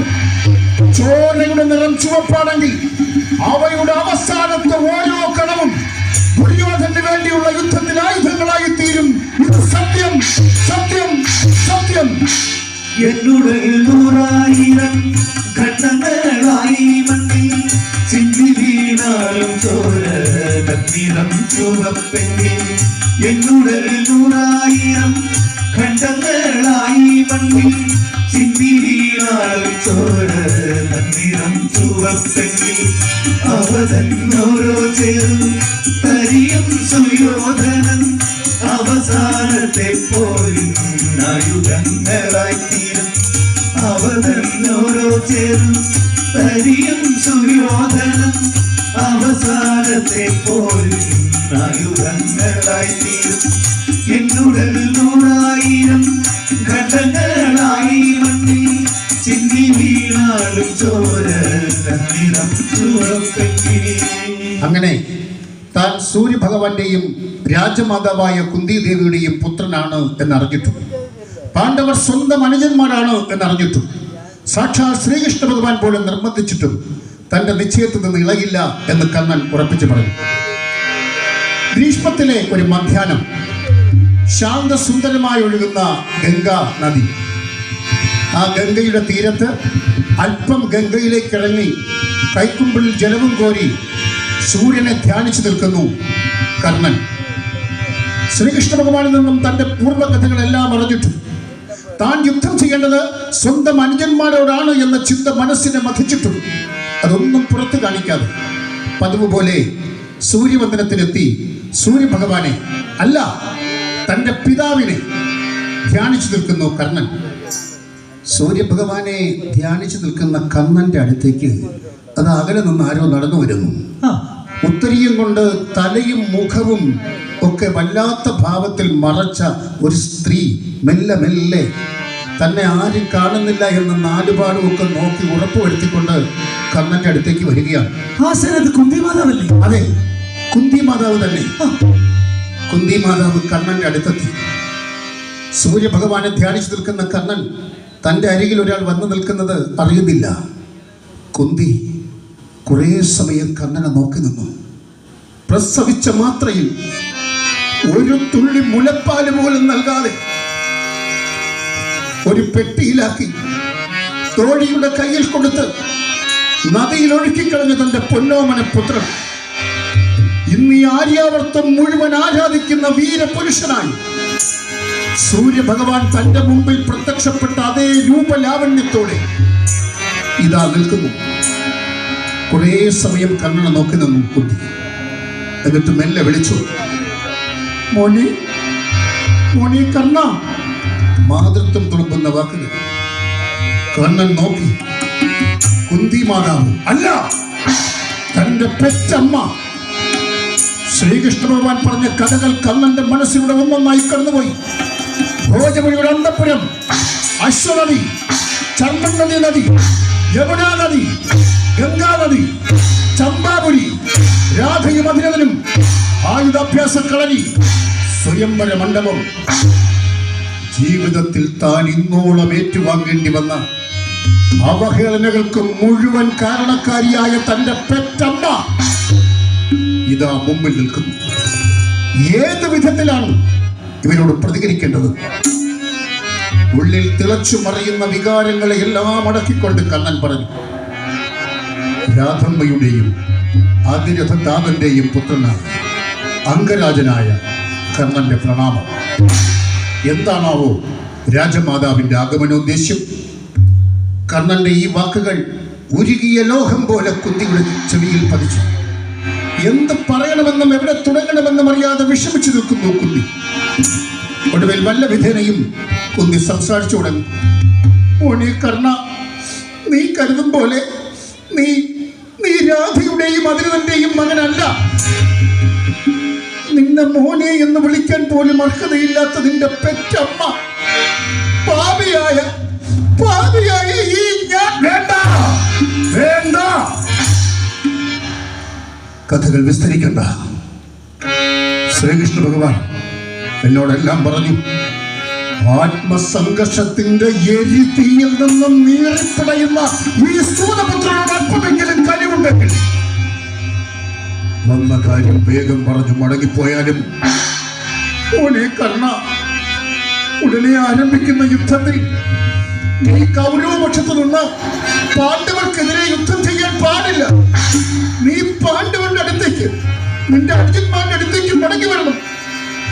ചോരയുടെ നിറം ചുവപ്പാണെങ്കിൽ അവയുടെ അവസാനത്തെ ഓരോ കണവും ദുര്യോധന് വേണ്ടിയുള്ള യുദ്ധത്തിൽ ആയുധങ്ങളായി തീരും. ഇത് സത്യം, സത്യം, സത്യം. എന്നുടെ 100,000 ഖണ്ഡങ്ങളായി മണ്ണിൽ ചിന്തി വീണാലും ചോര നിറം ചുവപ്പെങ്കിൽ. എന്നുടെ 100,000 ഖണ്ഡങ്ങളായി മണ്ണിൽ ചിന്തി വീണാലും ചോര നിറം ചുവപ്പെങ്കിൽ. അവതന്നോരോ ചേരും തരിയും സുയോധനൻ അവസാനത്തെ പോലും ആയുധങ്ങളായി തീരും. അവതന്നോരോ ചേരും തരിയും സുയോധനൻ അവസാനത്തെ പോലും ആയുധങ്ങളായി തീരും. എന്നുടെ 100,000 ഘടങ്ങളായി മണ്ണിൽ ചിന്തി വീണാലും ചോര നിറം ചുവപ്പെങ്കിൽ. അങ്ങനെ താൻ സൂര്യഭഗവാന്റെയും രാജമാതാവായ കുന്തിദേവിയുടെയും പുത്രനാണ് എന്നറിഞ്ഞിട്ടു. പാണ്ഡവർ സ്വന്തം അനുജന്മാരാണ് എന്നറിഞ്ഞിട്ടു. സാക്ഷാൽ ശ്രീകൃഷ്ണ ഭഗവാൻ പോലും നിർബന്ധിച്ചിട്ടും തന്റെ നിശ്ചയത്തിൽ നിന്ന് ഇളകില്ല എന്ന് കർണൻ ഉറപ്പിച്ചു പറഞ്ഞു. ഗ്രീഷ്മത്തിലെ ഒരു മധ്യാഹ്നം ശാന്തസുന്ദരമായി ഒഴുകുന്ന ഗംഗാ നദി. ആ ഗംഗയുടെ തീരത്ത് അല്പം ഗംഗയിലേക്ക് ഇറങ്ങി കൈക്കുമ്പിളിൽ ജലവും കോരി സൂര്യനെ ധ്യാനിച്ചു നിൽക്കുന്നു കർണൻ. ശ്രീകൃഷ്ണ ഭഗവാനിൽ നിന്നും തന്റെ പൂർവ്വകഥകളെല്ലാം അറിഞ്ഞിട്ടു. താൻ യുദ്ധം ചെയ്യേണ്ടത് സ്വന്തം അനുജന്മാരോടാണ് എന്ന ചിന്ത മനസ്സിനെ മഥിച്ചിട്ടും അതൊന്നും പുറത്തു കാണിക്കാതെ പതിവ് പോലെ സൂര്യവന്ദനത്തിലെത്തി സൂര്യഭഗവാനെ, അല്ല തൻ്റെ പിതാവിനെ ധ്യാനിച്ചു നിൽക്കുന്നു കർണൻ. സൂര്യഭഗവാനെ ധ്യാനിച്ചു നിൽക്കുന്ന കർണന്റെ അടുത്തേക്ക് അത് അകലെ നിന്ന് ആരോ നടന്നു വരുന്നു. ഉത്തരീയം കൊണ്ട് തലയും മുഖവും ഒക്കെ വല്ലാത്ത ഭാവത്തിൽ മറച്ച ഒരു സ്ത്രീ മെല്ലെ മെല്ലെ തന്നെ ആരും കാണുന്നില്ല എന്ന് നാലുപാടും ഒക്കെ നോക്കി ഉറപ്പുവരുത്തിക്കൊണ്ട് കർണന്റെ അടുത്തേക്ക് വരികയാണ്. കുന്തി മാതാവല്ലേ? അതെ, കുന്തി മാതാവ് തന്നെ. കുന്തി മാതാവ് കർണന്റെ അടുത്തെത്തി. സൂര്യഭഗവാനെ ധ്യാനിച്ചു നിൽക്കുന്ന കർണൻ തൻ്റെ അരികിൽ ഒരാൾ വന്നു നിൽക്കുന്നത് അറിയുന്നില്ല. കുന്തി കുറേ സമയം കർണനെ നോക്കി നിന്നു. പ്രസവിച്ച മാത്രയിൽ ഒരു തുള്ളി മുലപ്പാല് പോലും നൽകാതെ ഒരു പെട്ടിയിലാക്കി തോഴിയുടെ കയ്യിൽ കൊടുത്ത് നദിയിൽ ഒഴുക്കിക്കളഞ്ഞ തന്റെ പൊന്നോമന പുത്രൻ ഇന്ന് ഈ ആര്യാവർത്തം മുഴുവൻ ആരാധിക്കുന്ന വീരപുരുഷനായി സൂര്യഭഗവാൻ തന്റെ മുമ്പിൽ പ്രത്യക്ഷപ്പെട്ട അതേ രൂപലാവണ്യത്തോടെ ഇതാ നിൽക്കുന്നു. കുറേ സമയം കർണനെ നോക്കി നിന്നു കുട്ടി. എന്നിട്ട് മെല്ലെ വിളിച്ചു, മോനെ മോനെ കർണ. മാതൃത്വം തുളുമ്പുന്ന വാക്കുകൾ. കർണൻ നോക്കി. കുന്തി മാതാവ് അല്ല, തന്റെ പെറ്റമ്മ. ശ്രീകൃഷ്ണ ഭഗവാൻ പറഞ്ഞ കഥകൾ കർണന്റെ മനസ്സിലൂടെ ഒന്നൊന്നായി കടന്നുപോയി. ഭോജപുരിയുടെ അന്തപുരം, അശ്വനദി, ചർമ്മനദി നദി, യമുനാ നദി, ഗംഗാ നദി, ചമ്പാപുരി, രാധയും അഭിനന്ദനും, ആയുധാഭ്യാസ കളരി, സ്വയംവര മണ്ഡപം. ജീവിതത്തിൽ താൻ ഇന്നോളം ഏറ്റുവാങ്ങേണ്ടി വന്ന അവഹേളനകൾക്ക് മുഴുവൻ കാരണക്കാരിയായ തന്റെ പെറ്റമ്മ ഇതാ മുമ്പിൽ നിൽക്കുന്നു. ഏത് വിധത്തിലാണ് ഇവരോട് പ്രതികരിക്കേണ്ടത്? ഉള്ളിൽ തിളച്ചു മറിയുന്ന വികാരങ്ങളെ എല്ലാം അടക്കിക്കൊണ്ട് കർണൻ പറഞ്ഞു, രാധമ്മയുടെയും അതിരഥതാതന്റെയും പുത്രനായ അംഗരാജനായ കർണന്റെ പ്രണാമം. എന്താണാവോ രാജമാതാവിന്റെ ആഗമനോദ്ദേശ്യം? കർണന്റെ ഈ വാക്കുകൾ ഉരുകിയ ലോഹം പോലെ കുന്തിയുടെ ചെവിയിൽ പതിച്ചു. എന്ത് പറയണമെന്നും എവിടെ തുടങ്ങണമെന്നും അറിയാതെ വിഷമിച്ചു നിൽക്കുന്നു കുന്തി. ഒടുവിൽ വല്ല വിധേനയും കുന്തി സംസാരിച്ചു തുടങ്ങി. മോനെ കർണ, നീ കരുതും പോലെ നീ നീ രാധയുടെയും അതിരഥന്റെയും മകനല്ല. നിന്നെ മോനെ എന്ന് വിളിക്കാൻ പോലും അർഹതയില്ലാത്ത നിന്റെ പെറ്റമ്മ, പാപിയായ ഈ ഞാൻ. വേണ്ട വേണ്ട, കഥകൾ വിസ്തരിക്കണ്ട. ശ്രീകൃഷ്ണ ഭഗവാൻ എന്നോടെല്ലാം പറഞ്ഞു. ആത്മസംഘർഷത്തിന്റെ എരിതീയിൽ നിന്നും നീറിപ്പിടയുന്ന ഈ സൂതപുത്രനോട് അല്പമെങ്കിലും കഴിവുണ്ടെങ്കിൽ വന്ന കാര്യം വേഗം പറഞ്ഞു മടങ്ങിപ്പോയാലും. ഓനെ കർണ, ഉടനെ ആരംഭിക്കുന്ന യുദ്ധത്തിൽ നീ കൗരവപക്ഷത്ത് നിന്ന് പാണ്ഡവർക്കെതിരെ യുദ്ധം ചെയ്യാൻ പാടില്ല. നീ പാണ്ഡവരുടെ അടുത്തേക്ക്, നിന്റെ അർജുന്മാരുടെ അടുത്തേക്ക് മടങ്ങി വരണം.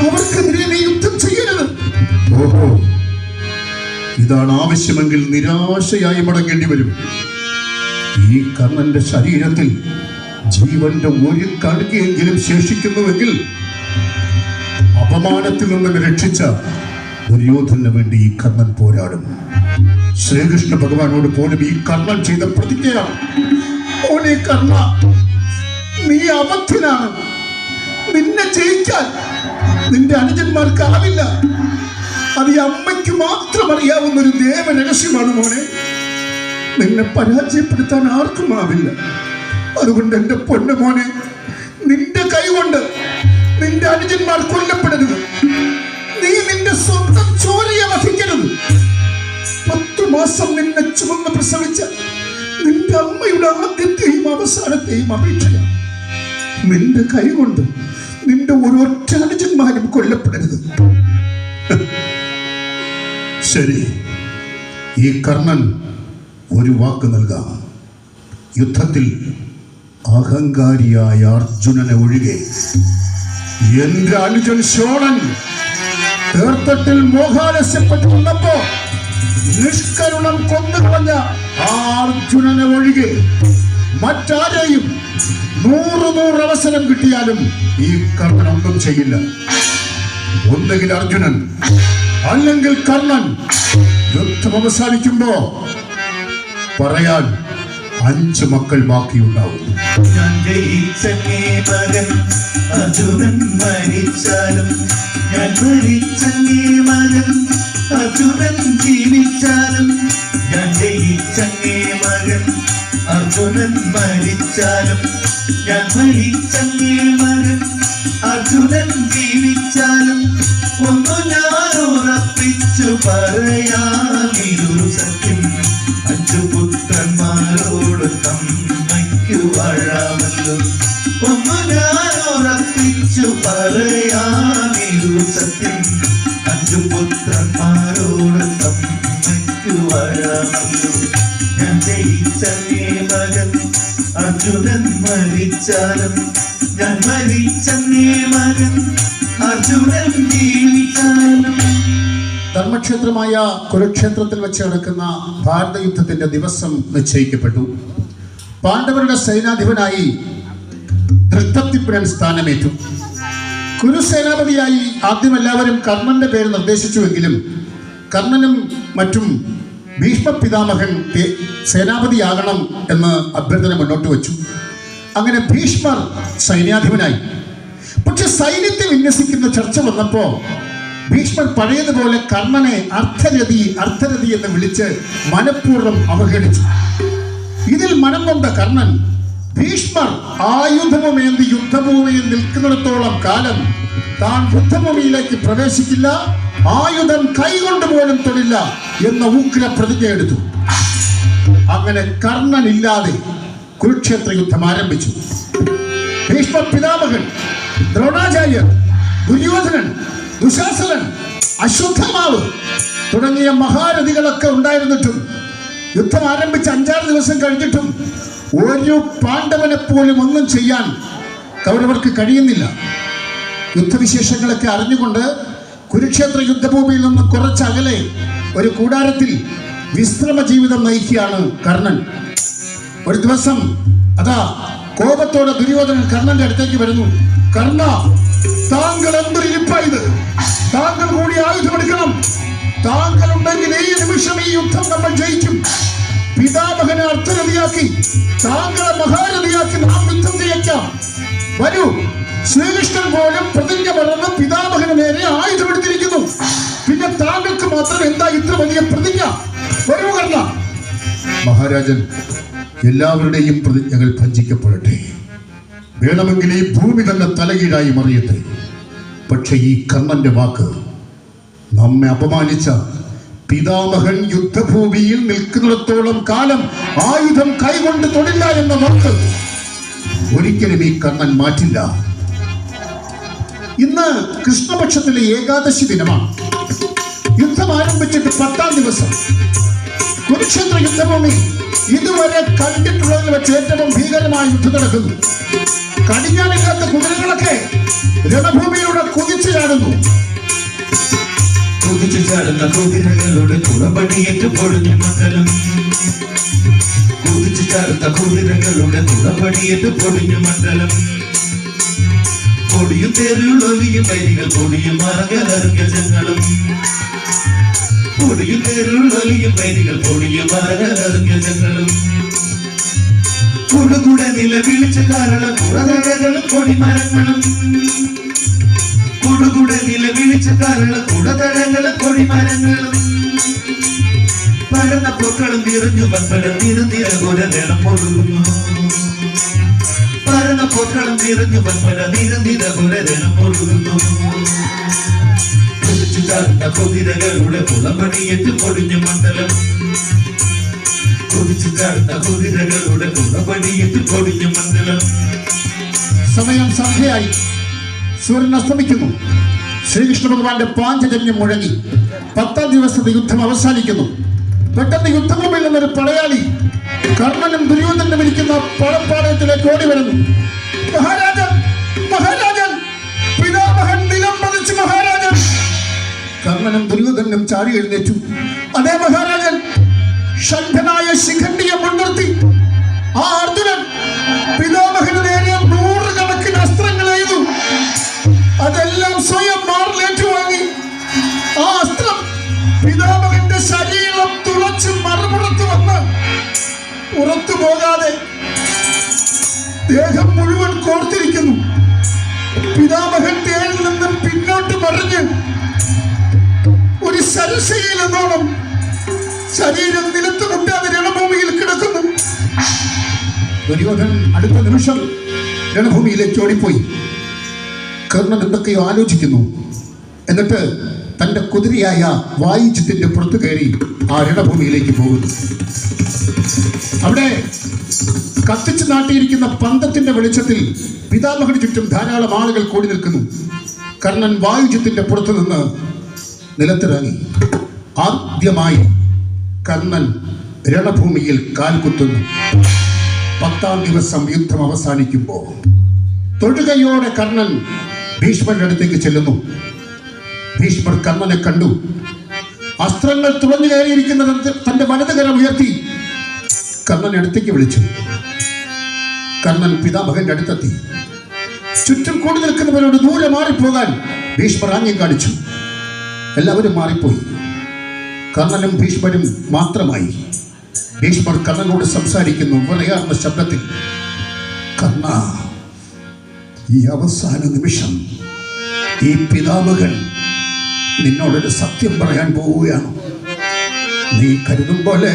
അവർക്കെതിരെ നീ യുദ്ധം ചെയ്യരുത്. ഓഹോ, ഇതാണ് ആവശ്യമെങ്കിൽ നിരാശയായി മടങ്ങേണ്ടി വരും. ഈ കർണന്റെ ശരീരത്തിൽ ജീവന്റെ ഒരു കണക്കെങ്കിലും ശേഷിക്കുന്നുവെങ്കിൽ അപമാനത്തിൽ നിന്ന് രക്ഷിച്ച ദുര്യോധനു വേണ്ടി ഈ കർണൻ പോരാടും. ശ്രീകൃഷ്ണ ഭഗവാനോട് പോലും ഈ കർണൻ ചെയ്ത പ്രതിജ്ഞയാണ്. ഓനെ കർണ, നീ അബദ്ധനാണ്. നിന്നെ ജയിക്കാൻ നിന്റെ അനുജന്മാർക്കാവില്ല. അത് ഈ അമ്മയ്ക്ക് മാത്രം അറിയാവുന്ന ഒരു ദേവരഹസ്യമാണ് മോനെ. നിന്നെ പരാജയപ്പെടുത്താൻ ആർക്കും ആവില്ല. അതുകൊണ്ട് എന്റെ പൊന്നു മോനെ, നിന്റെ കൈകൊണ്ട് നിന്റെ അനുജന്മാർ കൊല്ലപ്പെടരുത്. നീ നിന്റെ സ്വന്തം ചോരയെ വധിക്കരുത്. 10 മാസം നിന്നെ ചുമന്ന് പ്രസവിച്ച നിന്റെ അമ്മയുടെ ആദ്യത്തെയും അവസാനത്തെയും അപേക്ഷയാണ്. നിന്റെ കൈകൊണ്ട് നിന്റെ ഒരൊറ്റ അനുജന്മാരും കൊല്ലപ്പെടരുത്. ശരി, ഈ കർണൻ ഒരു വാക്ക് നൽകാം. യുദ്ധത്തിൽ അഹങ്കാരിയായ അർജുനനെ ഒഴികെ എന്റെ അനുജൻ ശോണൻ തീർത്ഥത്തിൽ മോഹാലസ്യപ്പെട്ടു വന്നപ്പോ നിഷ്കരുണം കൊന്നുകളഞ്ഞ ആ അർജുനനെ ഒഴികെ മറ്റാരെയും 100 അവസരം കിട്ടിയാലും ഈ കർണൻ ഒന്നും ചെയ്യില്ല. ഒന്നുകിൽ അർജുനൻ അല്ലെങ്കിൽ കർണൻ. യുദ്ധം അവസാനിക്കുമ്പോ പറയാൻ 5 മക്കൾ ബാക്കിയുണ്ടാവും. ഞാൻ ജയിച്ചങ്ങേ മകൻ അർജുനൻ മരിച്ചാലും, ഞാൻ മരിച്ചങ്ങേ മകൻ അർജുനൻ ജീവിച്ചാലും, ഞാൻ ജയിച്ചങ്ങേ മകൻ അർജുനൻ മരിച്ചാലും, ഞാൻ മരിച്ചങ്ങേ മകൻ അർജുനൻ ജീവിച്ചാലും, ഒന്നു ഞാൻ ഉറപ്പിച്ചു പറയാമിരു സത്യം, 5 പുത്രന്മാരോട് തമ്മയ്ക്കു വാഴാമല്ലോ. ഒന്നു ഞാൻ ഉറപ്പിച്ചു പറയാമിരു സത്യം, 5 പുത്രന്മാരോട് തമ്മയ്ക്കു വാഴാമല്ലോ. ഞാൻ ജയിച്ചങ്ങേ മകൻ അർജുനൻ മരിച്ചാലും, ഞാൻ മരിച്ചങ്ങേ മകൻ അർജുനൻ ജീവിച്ചാലും. ധർമ്മക്ഷേത്രമായ കുരുക്ഷേത്രത്തിൽ വെച്ച് നടക്കുന്ന ഭാരതയുദ്ധത്തിന്റെ ദിവസം നിശ്ചയിക്കപ്പെട്ടു. പാണ്ഡവരുടെ സൈനാധിപനായി ധൃഷ്ടദ്യുമ്നൻ സ്ഥാനമേറ്റു. കുരുസേനാപതിയായി ആദ്യം എല്ലാവരും കർണന്റെ പേര് നിർദ്ദേശിച്ചുവെങ്കിലും കർണനും മറ്റും ഭീഷ്മ പിതാമഹൻ സേനാപതിയാകണം എന്ന് അഭ്യർത്ഥന മുന്നോട്ട് വെച്ചു. അങ്ങനെ ഭീഷ്മർ സൈന്യാധിപനായി. പക്ഷെ സൈന്യത്തെ വിന്യസിക്കുന്ന ചർച്ച വന്നപ്പോ ഭീഷ്മർ പഴയതുപോലെ കർണനെ അർത്ഥരഥി എന്ന് വിളിച്ച് മനഃപൂർവ്വം അവഹേളിച്ചു. ഇതിൽ മനം കൊണ്ട കർണൻ ഭീഷ്മർ ആയുധവുമേന്തി യുദ്ധഭൂമിയിൽ നിൽക്കുന്നിടത്തോളം കാലം താൻ യുദ്ധഭൂമിയിലേക്ക് പ്രവേശിക്കില്ല, ആയുധം കൈകൊണ്ട് പോലും തൊടില്ല എന്ന ഉഗ്ര പ്രതിജ്ഞ എടുത്തു. അങ്ങനെ കർണൻ ഇല്ലാതെ കുരുക്ഷേത്ര യുദ്ധം ആരംഭിച്ചു. ഭീഷ്മ പിതാമഹൻ, ദ്രോണാചാര്യർ, ദുര്യോധനൻ, ദുശാസനൻ, അശ്വത്ഥമാവ് തുടങ്ങിയ മഹാരഥികളൊക്കെ ഉണ്ടായിരുന്നിട്ടും യുദ്ധം ആരംഭിച്ച് 5-6 ദിവസം കഴിഞ്ഞിട്ടും ഒരു പാണ്ഡവനെ പോലും ഒന്നും ചെയ്യാൻ കൗരവർക്ക് കഴിയുന്നില്ല. യുദ്ധവിശേഷങ്ങളൊക്കെ അറിഞ്ഞുകൊണ്ട് കുരുക്ഷേത്ര യുദ്ധഭൂമിയിൽ നിന്ന് കുറച്ചകലെ ഒരു കൂടാരത്തിൽ വിശ്രമ ജീവിതം നയിക്കുകയാണ് കർണൻ. ഒരു ദിവസം അതാ കോപത്തോടെ ദുര്യോധനൻ കർണന്റെ അടുത്തേക്ക് വരുന്നു. കർണ, താങ്കൾ എന്തൊരു ഇരിപ്പായത്? താങ്കൾ കൂടി ആയുധമെടുക്കണം. താങ്കൾ ഉണ്ടെങ്കിൽ ഈ നിമിഷം ഈ യുദ്ധം നമ്മൾ ജയിക്കും. പിതാമഹനെ അർത്ഥരഥിയാക്കി താങ്കളെ മഹാരഥിയാക്കി നാം യുദ്ധം ജയിക്കാം. വരൂ. ശ്രീകൃഷ്ണൻ പോലും പ്രതിജ്ഞ മറന്ന് പിതാമഹന് നേരെ ആയുധമെടുത്തിരിക്കുന്നു. പിന്നെ താങ്കൾക്ക് മാത്രം എന്താ ഇത്ര വലിയ പ്രതിജ്ഞ? വരൂ കർണ. മഹാരാജൻ, എല്ലാവരുടെയും പ്രതിജ്ഞകൾ ഭഞ്ജിക്കപ്പെടട്ടെ. വേണമെങ്കിൽ ഈ ഭൂമി തന്നെ തലകീഴായി മറിയട്ടെ. പക്ഷെ ഈ കർണന്റെ വാക്ക്, നമ്മെ അപമാനിച്ച പിതാമഹൻ യുദ്ധഭൂമിയിൽ നിൽക്കുന്നിടത്തോളം കാലം ആയുധം കൈകൊണ്ട് തൊടില്ല എന്ന വാക്ക് ഒരിക്കലും ഈ കർണൻ മാറ്റില്ല. ഇന്ന് കൃഷ്ണപക്ഷത്തിലെ ഏകാദശി ദിനമാണ്. യുദ്ധം ആരംഭിച്ചിട്ട് 10-ാം ദിവസം. കുരുക്ഷേത്ര യുദ്ധഭൂമി ഇതുവരെ കണ്ടിട്ടുള്ളതിൽ വെച്ച് ഏറ്റവും ഭീകരമായ യുദ്ധം നടക്കുന്നു. കടിഞ്ഞാണില്ലാത്ത കുതിരകളൊക്കെ രണഭൂമിയിലൂടെ കുതിച്ചു ചാടുന്നു. കുതിച്ചു ചാടുന്ന കുതിരകളുടെ കുളപടിയേറ്റ് പൊടിഞ്ഞു മണ്ഡലം. കുതിച്ചു ചാടുന്ന കുതിരകളുടെ കുളപടിയേറ്റ് പൊടിഞ്ഞു മണ്ഡലം. പൊടിയും തേരുള്ളൊലിയും വരികൾ പൊടിയും മറകലർഗജങ്ങളും. പൊടിയും തേരുള്ളൊലിയും വരികൾ പൊടിയും മറകലർഗജങ്ങളും. കുടുകുടെ നില വിളിച്ച് കാരണം കുടതഴകളും കൊടിമരങ്ങളും. കുടുകുടെ നില വിളിച്ച് കാരണം കുടതഴകളും കൊടിമരങ്ങളും. പരന്ന പൂക്കളും നിറഞ്ഞു പമ്പടം നിരനിരകുരം പൊടുന്നു. പരന്ന പൂക്കളും നിറഞ്ഞു പമ്പടം നിരനിരകുരം പൊടുന്നു. കുതിച്ചു ചാടുന്ന കുതിരകളുടെ കുളമ്പടിയേറ്റ് പൊടിഞ്ഞു മണ്ഡലം. കുതിച്ചു ചാടുന്ന കുതിരകളുടെ കുളമ്പടിയേറ്റ് പൊടിഞ്ഞു മണ്ഡലം. സമയം സന്ധ്യയായി. സൂര്യൻ അസ്തമിക്കുന്നു. ശ്രീകൃഷ്ണ ഭഗവാന്റെ പാഞ്ചജന്യം മുഴങ്ങി. 10-ാം ദിവസത്തെ യുദ്ധം അവസാനിക്കുന്നു. പെട്ടെന്ന് യുദ്ധഭൂമിയിൽ നിന്നൊരു പടയാളി കർണനും ദുര്യോധനും ഇരിക്കുന്ന പടപ്പാളയത്തിലേക്ക് ഓടി വരുന്നു. മഹാരാജൻ, മഹാരാജൻ, പിതാമഹൻ നിലം പതിച്ചു മഹാരാജൻ. കർണനും ദുര്യോധനും ചാടി എഴുന്നേറ്റു. അതേ മഹാരാജൻ. ശണ്ഠനായ ശിഖണ്ഡിയെ മുൻനിർത്തി ആ അർജുനൻ പിതാമഹന് നേരെ 100 കണക്കിന് അസ്ത്രങ്ങൾ എയ്തു. അതെല്ലാം സ്വയം മാറിലേറ്റു. പുറത്തു പോകാതെ ദേഹം മുഴുവൻ കോർത്തിരിക്കുന്നു. പിതാമഹൻ തേരിൽ നിന്നും പിന്നോട്ട് മറിഞ്ഞ് ഒരു സരസയിലെന്നോണം ശരീരം നിലത്ത് മുട്ടാതെ രണഭൂമിയിൽ കിടക്കുന്നു. ദുര്യോധനൻ അടുത്ത നിമിഷം രണഭൂമിയിലേക്ക് ഓടിപ്പോയി. കർണൻ എന്തൊക്കെയോ ആലോചിക്കുന്നു. എന്നിട്ട് തന്റെ കുതിരയായ വായുജിത്തിന്റെ പുറത്തു കയറി ആ രണഭൂമിയിലേക്ക് പോകുന്നു. അവിടെ കത്തിച്ചു നാട്ടിയിരിക്കുന്ന പന്തത്തിന്റെ വെളിച്ചത്തിൽ പിതാമഹന് ചുറ്റും ധാരാളം ആളുകൾ കൂടി നിൽക്കുന്നു. കർണൻ വായുജിത്തിന്റെ പുറത്തു നിന്ന് നിലത്തിറങ്ങി. ആദ്യമായി കർണൻ രണഭൂമിയിൽ കാൽകുത്തുന്നു. 10ാം ദിവസം യുദ്ധം അവസാനിക്കുമ്പോൾ തൊഴുകയോടെ കർണൻ ഭീഷ്മരുടെ അടുത്തേക്ക് ചെല്ലുന്നു. ഭീഷ്മർ കർണനെ കണ്ടു. അസ്ത്രങ്ങൾ തുളഞ്ഞു കയറിയിരിക്കുന്ന തന്റെ വലതുകരം ഉയർത്തി കർണനെ അടുത്തേക്ക് വിളിച്ചു. കർണൻ പിതാമഹന്റെ അടുത്തെത്തി. ചുറ്റും കൂടി നിൽക്കുന്നവരോട് ദൂരെ മാറിപ്പോകാൻ ഭീഷ്മർ ആംഗ്യം കാണിച്ചു. എല്ലാവരും മാറിപ്പോയി. കർണനും ഭീഷ്മരും മാത്രമായി. ഭീഷ്മർ കർണനോട് സംസാരിക്കുന്നു വിറയാർന്ന ശബ്ദത്തിൽ. കർണ, ഈ അവസാന നിമിഷം ഈ പിതാമഹൻ നിന്നോടൊരു സത്യം പറയാൻ പോവുകയാണ്. നീ കരുതും പോലെ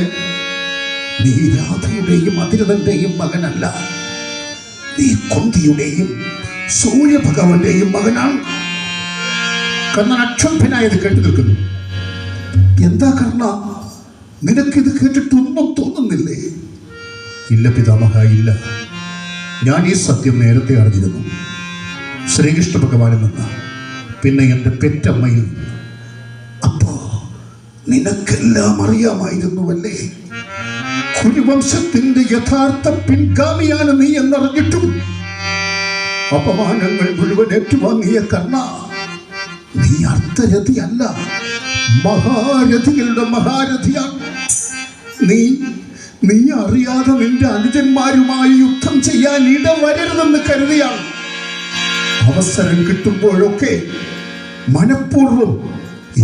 നീ രാധയുടെയും അതിരഥന്റെയും മകനല്ല. നീ കുന്തിയുടെയും സൂര്യഭഗവാന്റെയും മകനാണ്. കർണൻ അക്ഷോഭ്യനായത് കേട്ടു നിൽക്കുന്നു. എന്താ കർണ, നിനക്കിത് കേട്ടിട്ടൊന്നും തോന്നുന്നില്ലേ? ഇല്ല പിതാമഹ, ഇല്ല. ഞാൻ ഈ സത്യം നേരത്തെ അറിഞ്ഞിരുന്നു. ശ്രീകൃഷ്ണ ഭഗവാനിൽ നിന്ന്, പിന്നെ എൻ്റെ പെറ്റമ്മയിൽ. അപ്പോ നിനക്കെല്ലാം അറിയാമായിരുന്നുവല്ലേ? കുരുവംശത്തിന്റെ യഥാർത്ഥ പിൻഗാമിയാണ് നീ എന്നറിഞ്ഞിട്ടും അപമാനങ്ങൾ മുഴുവൻ ഏറ്റുവാങ്ങിയ കർണ, നീ അർത്ഥരഥിയല്ല, മഹാരഥികളുടെ മഹാരഥിയാണ്. നീ അറിയാതെ നിന്റെ അനുജന്മാരുമായി യുദ്ധം ചെയ്യാൻ ഇടവരരുതെന്ന് കരുതിയാണ് അവസരം കിട്ടുമ്പോഴൊക്കെ മനഃപൂർവ്വം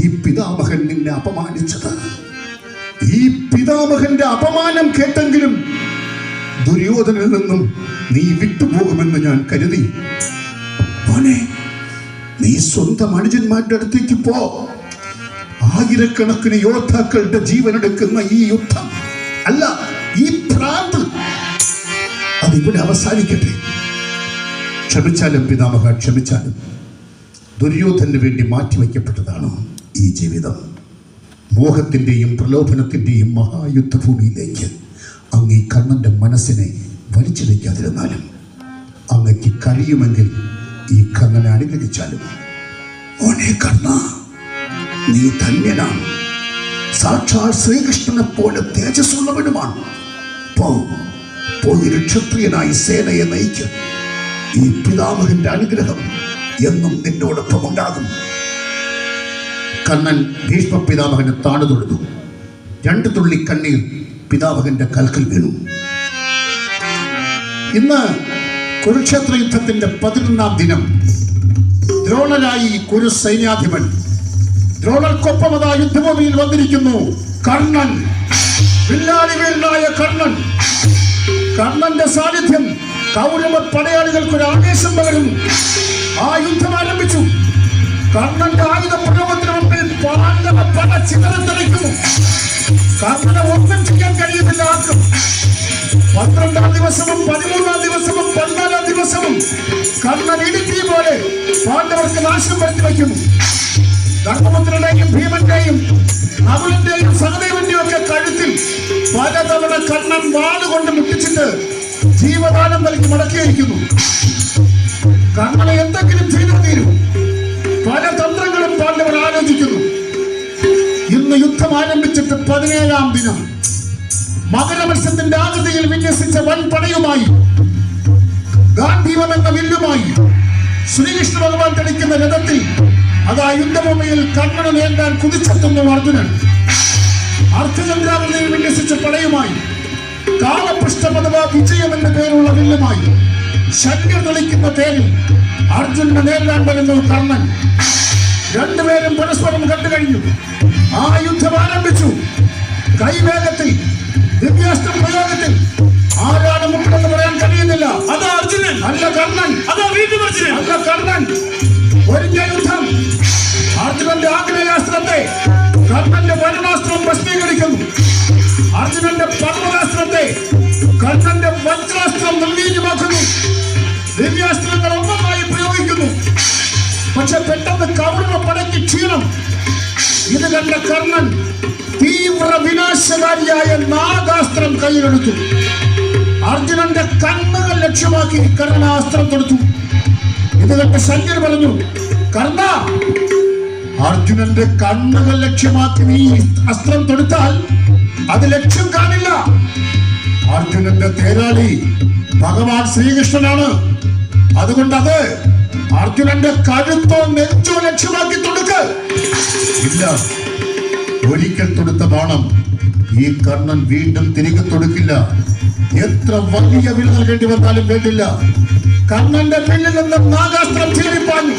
ഈ പിതാമഹൻ നിന്നെ അപമാനിച്ചത്. ഈ പിതാമഹന്റെ അപമാനം കേട്ടെങ്കിലും ദുര്യോധനിൽ നിന്നും നീ വിട്ടുപോകുമെന്ന് ഞാൻ കരുതി. മോനെ, നീ സ്വന്തം അനുജന്മാരുടെ അടുത്തേക്ക് പോ. ആയിരക്കണക്കിന് യോദ്ധാക്കളുടെ ജീവനെടുക്കുന്ന ഈ യുദ്ധം അല്ല, ഈ ഭ്രാന്ത് അതിവിടെ അവസാനിക്കട്ടെ. ക്ഷമിച്ചാലും പിതാമഹ, ക്ഷമിച്ചാലും. ദുര്യോധനു വേണ്ടി മാറ്റിവെക്കപ്പെട്ടതാണ് ഈ ജീവിതം. മോഹത്തിൻ്റെയും പ്രലോഭനത്തിൻ്റെയും മഹായുദ്ധഭൂമിയിലേക്ക് അങ്ങ് ഈ കർണന്റെ മനസ്സിനെ വലിച്ചിടിക്കാതിരുന്നാലും, അങ്ങയ്ക്ക് കഴിയുമെങ്കിൽ ഈ കർണനെ അനുഗ്രഹിച്ചാലും. ഓനെ കർണ, നീ ധന്യനാണ്. സാക്ഷാൽ ശ്രീകൃഷ്ണനെ പോലെ തേജസ്സുള്ളവനുമാണ്. പോയി ക്ഷത്രിയനായി സേനയെ നയിക്കും. ഈ പിതാമഹന്റെ അനുഗ്രഹം എന്നും നിന്നോടൊപ്പം ഉണ്ടാകും. കർണൻ ഭീഷ്മ പിതാമഹനെ താണു തൊഴുതു. 2 തുള്ളി കണ്ണീർ പിതാമഹന്റെ കൽക്കൽ വീണു. ഇന്ന് കുരുക്ഷേത്ര യുദ്ധത്തിന്റെ 11ാം ദിനം. ദ്രോണരായി കുരു സൈന്യാധിപൻ. ദ്രോണർക്കൊപ്പമതാ യുദ്ധഭൂമിയിൽ വന്നിരിക്കുന്നു കർണൻ, വില്ലാളി വീരനായ കർണൻ. കർണന്റെ സാന്നിധ്യം കൗരവ പടയാളികൾക്ക് ഒരു ആവേശം പകരുന്നു. ആ യുദ്ധം ആരംഭിച്ചു. കർണന്റെ ആയുധ പ്രയോഗത്തിന് മുമ്പിൽ പാണ്ഡവ പട ചിതറിത്തെറിക്കുന്നു. കർണനെ ഒന്നും ചെയ്യാൻ കഴിയുന്നില്ല ആർക്കും. 12ാം ദിവസവും 13ാം ദിവസവും 14ാം ദിവസവും കർണൻ ഇടുക്കി പോലെ പാണ്ഡവർക്ക് നാശം വരുത്തി വയ്ക്കുന്നു. ധർമ്മപുത്രന്റെയും ഭീമന്റെയും നകുലന്റെയും സഹദേവന്റെയും ഒക്കെ കഴുത്തിൽ പലതവണ കർണൻ വാളുകൊണ്ട് മുട്ടിച്ചിട്ട് ജീവദാനം നൽകി മടക്കിയിരിക്കുന്നു. കർണനെ എന്തെങ്കിലും ചെയ്തു തീരും. പല തന്ത്രങ്ങളും പാണ്ഡവർ ആലോചിക്കുന്നു. ഇന്ന് യുദ്ധം ആരംഭിച്ചിട്ട് 17ാം ദിനം. മകരമത്സ്യത്തിന്റെ ആകൃതിയിൽ വിന്യസിച്ച വൻപടയുമായി, ഗാന്ധീവം എന്ന വില്ലുമായി ശ്രീകൃഷ്ണ ഭഗവാൻ തെളിക്കുന്ന രഥത്തിൽ അതാ യുദ്ധഭൂമിയിൽ കർണനെ നേരിടാൻ കുതിച്ചെത്തുന്നു അർജുനൻ. അർദ്ധചന്ദ്രാകൃതിയിൽ വിന്യസിച്ച പടയുമായി, കാലപൃഷ്ഠപഥ വിജയം എന്ന പേരുള്ള വില്ലുമായി, ശങ്കർ തെളിക്കുന്ന തേരിൽ അർജുനനെ നേരിടാൻ വരുന്നു കർണൻ. രണ്ടുപേരും പരസ്പരം കണ്ടു കഴിഞ്ഞു. ആ യുദ്ധം ആരംഭിച്ചു. കൈവേഗത്തിൽ, ദിവ്യാസ്ത്ര പ്രയോഗത്തിൽ അല്ല കർണൻ, അതോ വീട്ടുപറിച്ചില്? അല്ല കർണൻ. ഒരിഞ്ഞ യുദ്ധം. അർജുനന്റെ ആഗ്നേയാസ്ത്രത്തെ കർണന്റെ വരുണാസ്ത്രം ഭസ്മീകരിക്കുന്നു. അർജുനന്റെ പർവ്വതാസ്ത്രത്തെ കർണന്റെ വജ്രാസ്ത്രം നിർവീര്യമാക്കുന്നു. ദിവ്യാസ്ത്രങ്ങൾ ഒന്നൊന്നായി പ്രയോഗിക്കുന്നു. പക്ഷെ പെട്ടെന്ന് കൗരവ പടയ്ക്ക് ക്ഷീണം. ഇത് കണ്ട കർണൻ തീവ്ര വിനാശകാരിയായ നാഗാസ്ത്രം കയ്യിലെടുത്തു. അർജുനന്റെ കണ്ണുകൾ ലക്ഷ്യമാക്കി കർണൻ അസ്ത്രം തൊടുത്തു. ഇത് കണ്ട് ശല്യൻ പറഞ്ഞു, കർണ, അർജുനന്റെ കണ്ണുകൾ ലക്ഷ്യമാക്കി നീ അസ്ത്രം തൊടുത്താൽ അത് ലക്ഷ്യം കാണില്ല. അർജുനന്റെ തേരാളി ഭഗവാൻ ശ്രീകൃഷ്ണനാണ്. അതുകൊണ്ട് അത് അർജുനന്റെ കഴുത്തോ നെഞ്ചോ ലക്ഷ്യമാക്കി തൊടുക്ക്. ഇല്ല, ഒരിക്കൽ തൊടുത്ത ബാണം ഈ കർണൻ വീണ്ടും തിരികെ തൊടുക്കില്ല. എത്ര വലിയ വില നൽകേണ്ടി വന്നാലും വേണ്ടില്ല. കർണന്റെ പിന്നിൽ നിന്ന് നാഗാസ്ത്രം ചീറിപ്പാഞ്ഞു.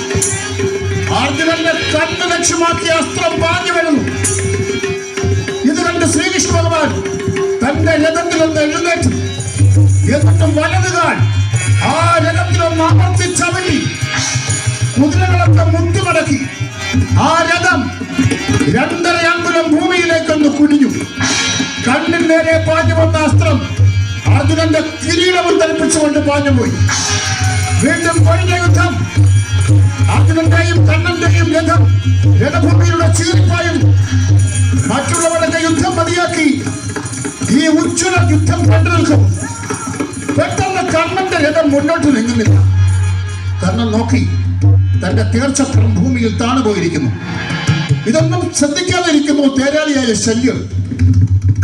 അർജുനന്റെ കണ്ണ് ലക്ഷ്യമാക്കി അസ്ത്രം പാഞ്ഞു വരുന്നു. ഇത് കണ്ട് ശ്രീകൃഷ്ണ ഭഗവാൻ തന്റെ രഥത്തിൽ നിന്ന് എഴുന്നേറ്റു. എന്നിട്ടും വലതുകാൽ ആ രഥത്തിലൊന്ന് അമർത്തിച്ചവലി കുതിരകളൊക്കെ മുത്തുമടക്കി ആ രഥം 2.5 അങ്കുലം ഭൂമിയിലേക്കൊന്ന് കുനിഞ്ഞു. കണ്ണിൽ നേരെ പാഞ്ഞു വന്ന അസ്ത്രം അർജുനന്റെ കിരീടവും ധരിപ്പിച്ചുകൊണ്ട് പാഞ്ഞുപോയി. വീണ്ടും കഴിഞ്ഞ യുദ്ധം. അർജുനന്റെയും കണ്ണന്റെയും രഥം രഥഭൂമിയിലൂടെ ചീറിപ്പായും. മറ്റുള്ളവരുടെ യുദ്ധം മതിയാക്കി ഈ ഉജ്ജ്വല യുദ്ധം കണ്ടു നിൽക്കും. പെട്ടെന്ന് കർണന്റെ രഥം മുന്നോട്ട് നീങ്ങുന്നില്ല. കർണൻ നോക്കി, തന്റെ തേർച്ചക്രം ഭൂമിയിൽ താണുപോയിരിക്കുന്നു. ഇതൊന്നും ശ്രദ്ധിക്കാതെ ഇരിക്കുന്നു തേരാളിയായ ശല്യർ.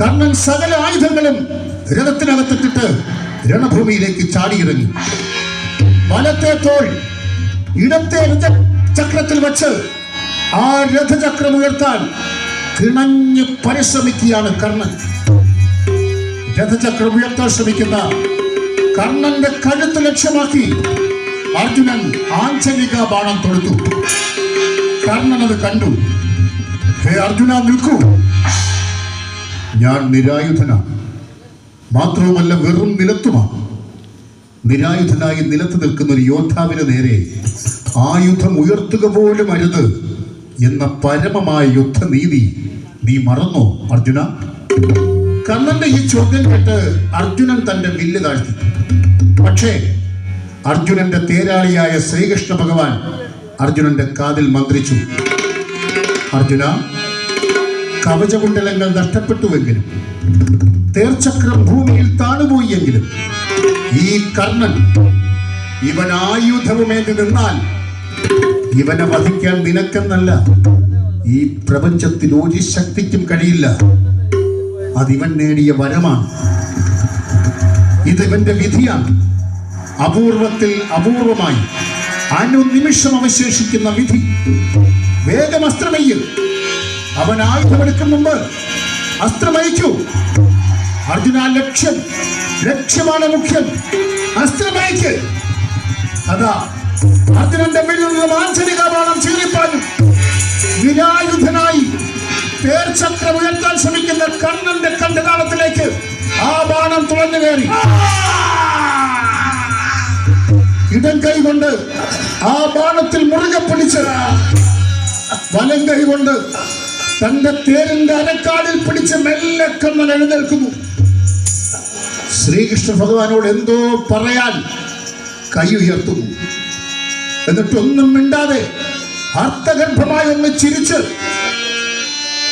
കർണൻ സകല ആയുധങ്ങളും രഥത്തിനകത്തിട്ടിട്ട് രണഭൂമിയിലേക്ക് ചാടിയിറങ്ങി. വലത്തെ തോൾ ഇടത്തെ രഥചക്രത്തിൽ വെച്ച് ആ രഥചക്രം ഉയർത്താൻ കിണഞ്ഞ് പരിശ്രമിക്കുകയാണ് കർണൻ. രഥചക്രം ഉയർത്താൻ ശ്രമിക്കുന്ന കർണന്റെ കഴുത്ത് ലക്ഷ്യമാക്കി അർജുനൻ ആഞ്ചലിക ബാണം തൊടുത്തു. കർണൻ അത് കണ്ടു. ഹേ അർജുന, നിൽക്കൂ. ഞാൻ നിരായുധനാണ്. മാത്രവുമല്ല വെറും നിലത്തുമാണ്. നിരായുധനായി നിലത്ത് നിൽക്കുന്ന ഒരു യോദ്ധാവിന് നേരെ ആയുധം ഉയർത്തുക പോലും അരുത് എന്ന പരമമായ യുദ്ധനീതി നീ മറന്നോ അർജുന? കർണന്റെ ഈ ചോദ്യം കേട്ട് അർജുനൻ തന്റെ വില്ല് താഴ്ത്തി. പക്ഷേ അർജുനന്റെ തേരാളിയായ ശ്രീകൃഷ്ണ ഭഗവാൻ അർജുനന്റെ കാതിൽ മന്ത്രിച്ചു, അർജുന, കവചകുണ്ടലങ്ങൾ നഷ്ടപ്പെട്ടുവെങ്കിലും തേർച്ചക്രം ഭൂമിയിൽ താണുപോയെങ്കിലും ഈ കർണൻ ഇവൻ ആയുധവുമേന്തി നിന്നാൽ ഇവനെ വധിക്കാൻ നിനക്കെന്നല്ല ഈ പ്രപഞ്ചത്തിൽ ഒരു ശക്തിക്കും കഴിയില്ല. അതിവൻ നേടിയ വരമാണ്. ഇതിവന്റെ വിധിയാണ്. അപൂർവത്തിൽ അപൂർവമായി അനുനിമിഷം അവശേഷിക്കുന്ന വിധി. വേഗം അസ്ത്രമയ്യൽ. അവൻ ആയുധമെടുക്കും മുമ്പ് അസ്ത്രമയച്ചു. അർജുന, ലക്ഷ്യമാണ് മുഖ്യം. അസ്ത്രമയക്ക്. അതാ അർജുനന്റെ മേലിൽ നിന്ന് ആഞ്ചലിക ബാണം ചീറിപ്പാഞ്ഞു. നിരായുധനായി തേർച്ചക്രം ഉയർത്താൻ ശ്രമിക്കുന്ന കർണന്റെ കണ്ഠനാളത്തിലേക്ക് ആ ബാണം തുളഞ്ഞു കയറി. ഇടം കൈ കൊണ്ട് ആ ബാണത്തിൽ മുറുകെ പിടിച്ച് വലം കൈ കൊണ്ട് തന്റെ തേരിന്റെ അരക്കാടിൽ പിടിച്ച് മെല്ലെ കർണൻ എഴുന്നേൽക്കുന്നു. ശ്രീകൃഷ്ണ ഭഗവാനോട് എന്തോ പറയാൻ കൈ ഉയർത്തുന്നു. എന്നിട്ടൊന്നും മിണ്ടാതെ അർത്ഥഗർഭമായി ഒന്ന് ചിരിച്ച്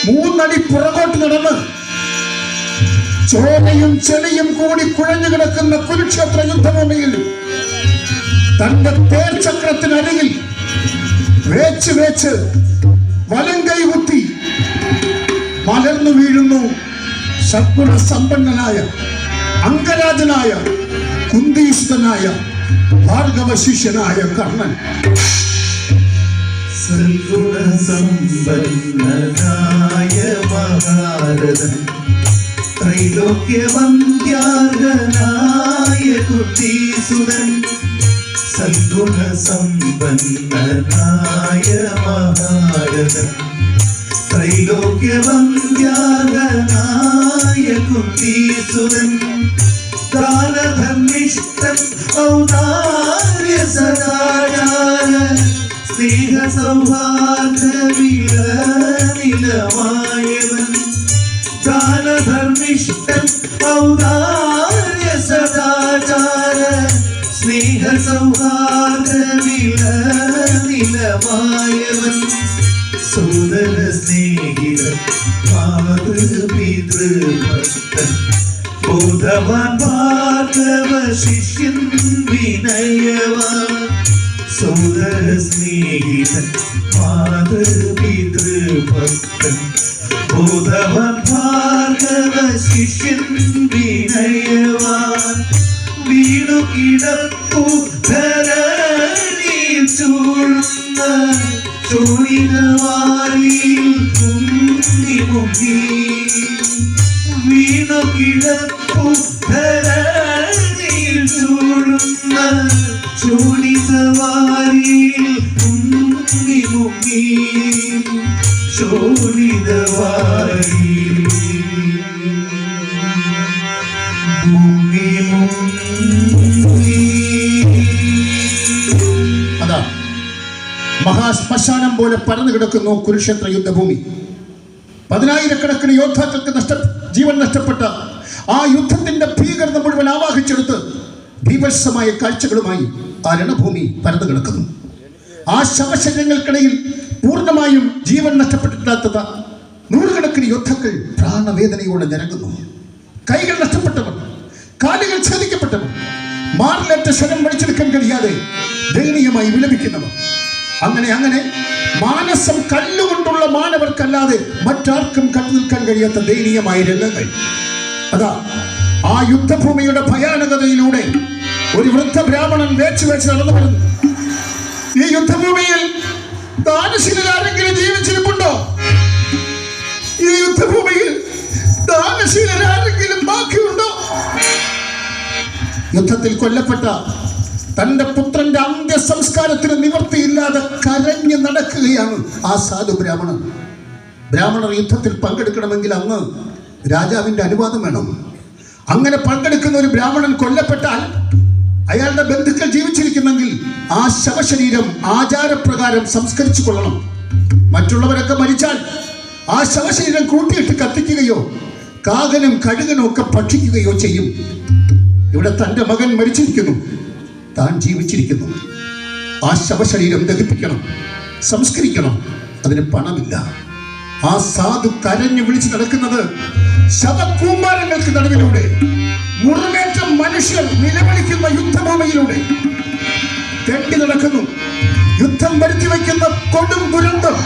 3 അടി പുറകോട്ട് നടന്ന് ചോരയും ചെളിയും കൂടി കുഴഞ്ഞു കിടക്കുന്ന കുരുക്ഷേത്ര യുദ്ധഭൂമിയിൽ തന്റെ തേർച്ചക്രത്തിനരികിൽ വേച്ച് വലം കൈ കുത്തി മലർന്നു വീഴുന്നു സദ്ഗുണ സമ്പന്നനായ അംഗരാജനായ കുന്തിസ്ഥനായ ഭാർഗവ ശിഷ്യനായ കർണൻ. സദ്ഗുണ സമ്പന്നനായ മഹാരഥൻ, ത്രൈലോക്യവന്ദ്യാർഹനായ കുന്തിസുതൻ. സദ്ഗുണ സമ്പന്നനായ മഹാരഥൻ, ത്രൈലോക്യവന്ദ്യാർഹനായ കുന്തിസുതൻ. ദാനധർമ്മിഷ്ഠൻ ഔദാര്യ സദാചാര സ്നേഹ സൗഹാർദ്ദ നിലവായവൻ ദാനധർമ്മിഷ്ഠൻ ഔദാര്യ സദാചാര സ്നേഹ സൗഹാർദ്ദ നിലവായവൻ സോദര സ്നേഹിതൻ മാതൃപിതൃഭക്തൻ ബോധവാൻ ഭാർഗവ ശിഷ്യൻ വിനയവാൻ സോദര സ്നേഹിതൻ മാതൃപിതൃഭക്തൻ ബോധവാൻ ഭാർഗവ ശിഷ്യൻ വിനയവാൻ വീണു കിടപ്പു ധരണിയിൽ ചൂഴുന്ന ചൂഴിനവാരിൽ മുങ്ങി മുങ്ങി വീണു കിടപ്പു ധരണിയിൽ ചൂഴുന്ന ചൂഴിനവാരിൽ മുങ്ങി മുങ്ങി ചൂഴിനവാരിൽ മുങ്ങി മുങ്ങി. അതാ മഹാശ്മശാനം പോലെ പരന്നു കിടക്കുന്നു കുരുക്ഷേത്ര യുദ്ധഭൂമി. 10,000-കണക്കിന് യോദ്ധാക്കൾക്ക് ജീവൻ നഷ്ടപ്പെട്ട ആ യുദ്ധത്തിന്റെ ഭീകരത മുഴുവൻ ആവാഹിച്ചെടുത്ത് ഭീഭത്സമായ കാഴ്ചകളുമായി ആ രണഭൂമി പരന്നു കിടക്കുന്നു. ആ ശവശരീരങ്ങൾക്കിടയിൽ പൂർണ്ണമായും ജീവൻ നഷ്ടപ്പെട്ടിട്ടില്ലാത്തത് 100-കണക്കിന് യോദ്ധാക്കൾ പ്രാണവേദനയോടെ ഞരങ്ങുന്നു. കൈകൾ നഷ്ടപ്പെട്ടവർ, കാലുകൾ ഛേദിക്കപ്പെട്ടവർ, മാറിലേറ്റ ശരം വലിച്ചെടുക്കാൻ കഴിയാതെ ദയനീയമായി വിലപിക്കുന്നവർ. അങ്ങനെ മാനസം കല്ലുകൊണ്ടുള്ള മാനവർക്കല്ലാതെ മറ്റാർക്കും കണ്ടു നിൽക്കാൻ കഴിയാത്ത ദയനീയമായ രംഗങ്ങൾ. അതാ ആ യുദ്ധഭൂമിയുടെ ഭയാനകതയിലൂടെ ഒരു വൃദ്ധ ബ്രാഹ്മണൻ വേച്ച് നടന്നു വരുന്നു. ഈ യുദ്ധഭൂമിയിൽ ദാനശീലരാരെങ്കിലും ജീവിച്ചിരിപ്പുണ്ടോ? ഈ യുദ്ധഭൂമിയിൽ ദാനശീലരാരെങ്കിലും ബാക്കിയുണ്ടോ? യുദ്ധത്തിൽ കൊല്ലപ്പെട്ട തന്റെ പുത്രന്റെ അന്ത്യസംസ്കാരത്തിന് നിവൃത്തിയില്ലാതെ കരഞ്ഞു നടക്കുകയാണ് ആ സാധു ബ്രാഹ്മണൻ. ബ്രാഹ്മണർ യുദ്ധത്തിൽ പങ്കെടുക്കണമെങ്കിൽ അന്ന് രാജാവിന്റെ അനുവാദം വേണം. അങ്ങനെ പങ്കെടുക്കുന്ന ഒരു ബ്രാഹ്മണൻ കൊല്ലപ്പെട്ടാൽ അയാളുടെ ബന്ധുക്കൾ ജീവിച്ചിരിക്കുന്നെങ്കിൽ ആ ശവശരീരം ആചാരപ്രകാരം സംസ്കരിച്ചു കൊള്ളണം. മറ്റുള്ളവരൊക്കെ മരിച്ചാൽ ആ ശവശരീരം കൂട്ടിയിട്ട് കത്തിക്കുകയോ കാകനും കഴുകനും ഒക്കെ ഭക്ഷിക്കുകയോ ചെയ്യും. ഇവിടെ തന്റെ മകൻ മരിച്ചിരിക്കുന്നു, താൻ ജീവിച്ചിരിക്കുന്നു. ആ ശവശരീരം ദഹിപ്പിക്കണം, സംസ്കരിക്കണം. അതിന് പണമില്ല. ആ സാധു കരഞ്ഞു വിളിച്ചു നടക്കുന്നത് ശവകൂമ്പാരങ്ങൾക്ക് നടുവിലൂടെ, മുറിവേറ്റ മനുഷ്യർ നിലവിളിക്കുന്ന യുദ്ധഭൂമിയിലൂടെ തെണ്ടി നടക്കുന്നു. യുദ്ധം വരുത്തി വയ്ക്കുന്ന കൊടും ദുരന്തം,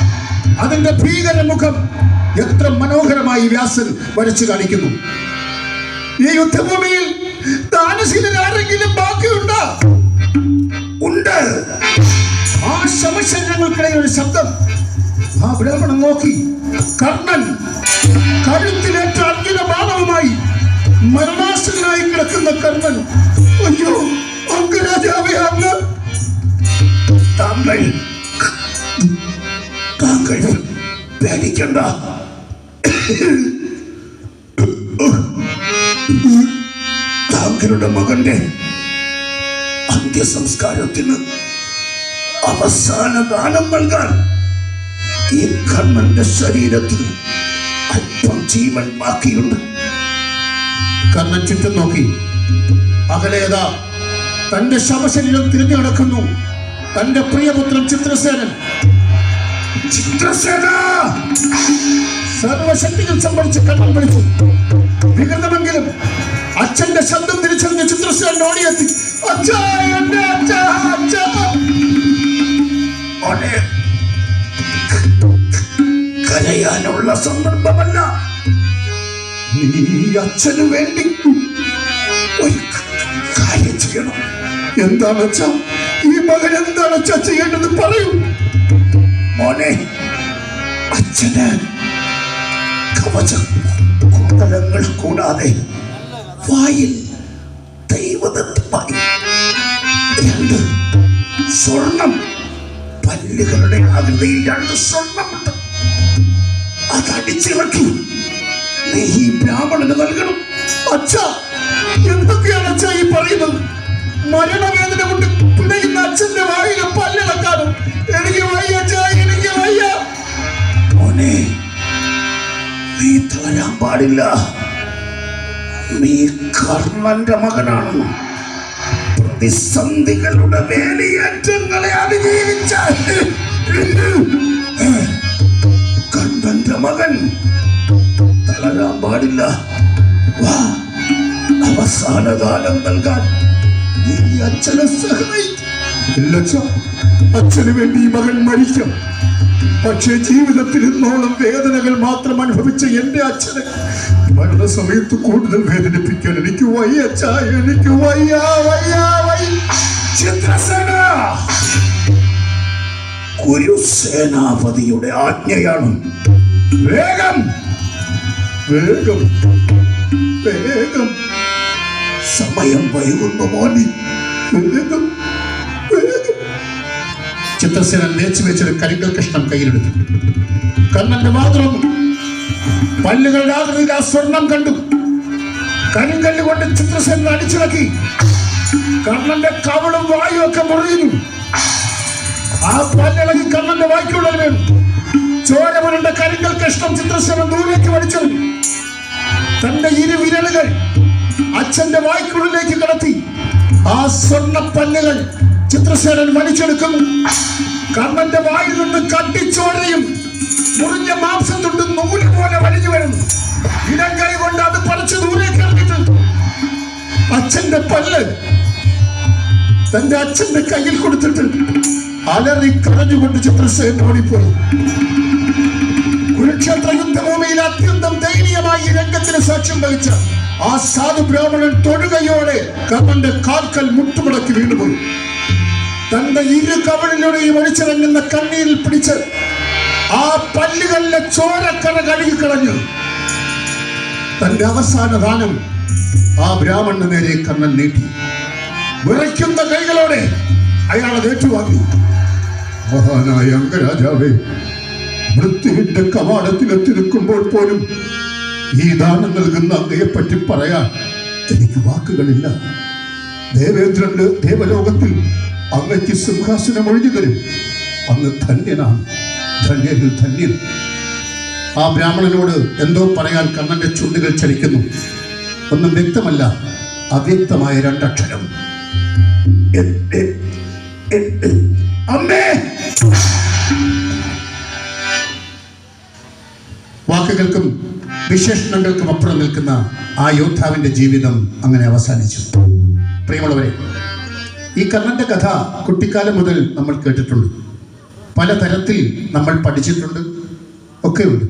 അതിന്റെ ഭീകരമുഖം എത്ര മനോഹരമായി വ്യാസൻ വരച്ചു കാണിക്കുന്നു. ഈ യുദ്ധഭൂമിയിൽ ദാനശീലരാരെങ്കിലും ബാക്കിയുണ്ടോ? ഉണ്ട്. ആ ശവശരീരങ്ങൾക്കിടയിൽ ഒരു ശബ്ദം. ആ ബ്രാഹ്മണൻ നോക്കി. കർണൻ കഴുത്തിലേറ്റ അർജുന ബാണവുമായി മരണാസനായി കിടക്കുന്ന കർണൻ. അയ്യോ അംഗരാജാവേ, അങ്ങ് താങ്കൾ പേടിക്കണ്ട. താങ്കളുടെ മകന്റെ അന്ത്യസംസ്കാരത്തിന് അവസാന ദാനം നൽകാൻ ഈ കർണന്റെ ശരീരത്തിൽ അല്പം ജീവൻ ബാക്കിയുണ്ട്. കർണൻ ചുറ്റും നോക്കി. അകലേതാ തന്റെ ശവശരീരം തിരിഞ്ഞു നടക്കുന്നു തന്റെ പ്രിയപുത്രൻ ചിത്രസേനൻ. ചിത്രസേന! സർവശക്തികൾ സംഭരിച്ച് കർണൻ വിളിച്ചു. വികൃതമെങ്കിലും അച്ഛന്റെ ശബ്ദം തിരിച്ചറിഞ്ഞ ചിത്രസേനൻ ഓടിയെത്തി. കരയാനുള്ള സന്ദർഭമല്ല. നീ അച്ഛന് വേണ്ടി ഒരു കാര്യം ചെയ്യണം. എന്താണ് അച്ഛാ? ഈ മകൻ എന്താണ് അച്ഛാ ചെയ്യേണ്ടത്? പറയൂ. മോനെ, അച്ഛന് കവചകുണ്ടലങ്ങൾ കൂടാതെ വായിൽ ദൈവദത്തമായി 2 സ്വർണം, പല്ലുകളുടെ ആകൃതിയിൽ 2 സ്വർണ്ണമുണ്ട്. അതടിച്ചിറക്കി നീ ഈ ബ്രാഹ്മണന് നൽകണം. അച്ഛ, എന്തൊക്കെയാണ് അച്ഛ ഈ പറയുന്നത്? മരണവേദന കൊണ്ട് പിടയുന്ന അച്ഛന്റെ വായിലെ പല്ലിളക്കാനും എനിക്ക് വയ്യ അച്ഛ, എനിക്ക് വയ്യ. മോനെ, നീ തളരാൻ പാടില്ല. നീ കർണന്റെ മകനാണ്. പ്രതിസന്ധികളുടെ വേലിയേറ്റങ്ങളെ അതിജീവിച്ച കർണന്റെ മകൻ തളരാൻ പാടില്ല. വാ, അവസാനകാലം നൽകാൻ നീ അച്ഛനെ സഹായിക്കില്ല. അച്ഛന് വേണ്ടി ഈ മകൻ മരിക്കും. പക്ഷേ ജീവിതത്തിൽ ഇന്നോളം വേദനകൾ മാത്രം അനുഭവിച്ച എന്റെ അച്ഛനെ മരണസമയത്ത് കൂടുതൽ വേദനിപ്പിക്കാൻ എനിക്ക് വയ്യ അച്ഛ, എനിക്ക് വയ്യ വയ്യ വയ്യ. ചിത്രസേന കുരുസേനാപതിയുടെ ആജ്ഞയാണ്. വേഗം വേഗം വേഗം, സമയം വൈകുന്നു മോനി, വേഗം വേഗം. ചിത്രസേന തേച്ചു വെച്ചൊരു കരിങ്കൽ കഷ്ണം കയ്യിലെടുത്തു. കർണന്റെ മാത്രം പല്ലുകളുടെ ആകൃതിയിൽ ആ സ്വർണം കണ്ടു. കരിങ്കല്ല് കൊണ്ട് ചിത്രസേന അടിച്ചിളക്കി. കർണന്റെ കവളും വായും ഒക്കെ മുറിയുന്നു. ആ പല്ലിളകി കർണന്റെ വായ്ക്കുള്ളിൽ വീണു. ചോര പുരണ്ട കരിങ്കൽ കഷ്ണം ചിത്രസേന ദൂരേക്ക് വലിച്ചെറിഞ്ഞു. തന്റെ ഇരുവിരലുകൾ അച്ഛന്റെ വായ്ക്കുള്ളിലേക്ക് കടത്തി. ആ സ്വർണ്ണ പല്ലുകൾ ചിത്രസേനൻ വലിച്ചെടുക്കുന്നു. കർണന്റെ വായിൽ നിന്ന് കട്ടിച്ചോരയും മുറിഞ്ഞ മാംസം തൊട്ട് നൂല് പോലെ വലിഞ്ഞു വരുന്നു. ഇടം കൈ കൊണ്ട് അത് പറിച്ച് ദൂരേക്ക് ഇറങ്ങിട്ട് അച്ഛന്റെ പല്ല് തന്റെ അച്ഛന്റെ കയ്യിൽ കൊടുത്തിട്ട് അലറി കരഞ്ഞുകൊണ്ട് ചിത്രസേന ഓടിപ്പോയി. കുരുക്ഷേത്ര യുദ്ധഭൂമിയിൽ അത്യന്തം ദയനീയമായി ഈ രംഗത്തിന് സാക്ഷ്യം വഹിച്ച ആ സാധു ബ്രാഹ്മണൻ തൊഴുകയോടെ കർണന്റെ കാൽക്കൽ മുട്ടുമുടക്കി വീണുപോയി. തന്റെ ഇരു കവളിലൂടെയും ഒഴിച്ചിറങ്ങുന്ന കണ്ണീരിൽ പിടിച്ച് ആ പല്ലുകളിലെ ചോരക്കറ കഴുകിക്കളഞ്ഞു. തന്റെ അവസാന ദാനം ആ ബ്രാഹ്മണന് നേരെ കർണൻ നീട്ടി. വിറയ്ക്കുന്ന കൈകളോടെ അയാൾ അത് ഏറ്റുവാങ്ങി. മഹാനായ അംഗരാജാവേ, മൃത്യുവിന്റെ കവാടത്തിലെത്തി നിൽക്കുമ്പോൾ പോലും ഈ ദാനം നൽകുന്ന അങ്ങയെപ്പറ്റി പറയാൻ എനിക്ക് വാക്കുകളില്ല. ദേവേന്ദ്രന്റെ ദേവലോകത്തിൽ അങ്ങയ്ക്ക് സിംഹാസനം ഒഴിഞ്ഞു തരും. അങ്ങ് ധന്യനാണ്, ധന്യരിൽ ധന്യൻ. ആ ബ്രാഹ്മണനോട് എന്തോ പറയാൻ കർണന്റെ ചുണ്ടുകൾ ചലിക്കുന്നു. ഒന്നും വ്യക്തമല്ല, അവ്യക്തമായ രണ്ടക്ഷരം. അമ്മേ. വാക്കുകൾക്കും വിശേഷണങ്ങൾക്കും അപ്പുറം നിൽക്കുന്ന ആ യോദ്ധാവിന്റെ ജീവിതം അങ്ങനെ അവസാനിച്ചു. പ്രിയമുള്ളവരെ, ഈ കർണന്റെ കഥ കുട്ടിക്കാലം മുതൽ നമ്മൾ കേട്ടിട്ടുണ്ട്. പലതരത്തിൽ നമ്മൾ പഠിച്ചിട്ടുണ്ട്, ഒക്കെയുണ്ട്.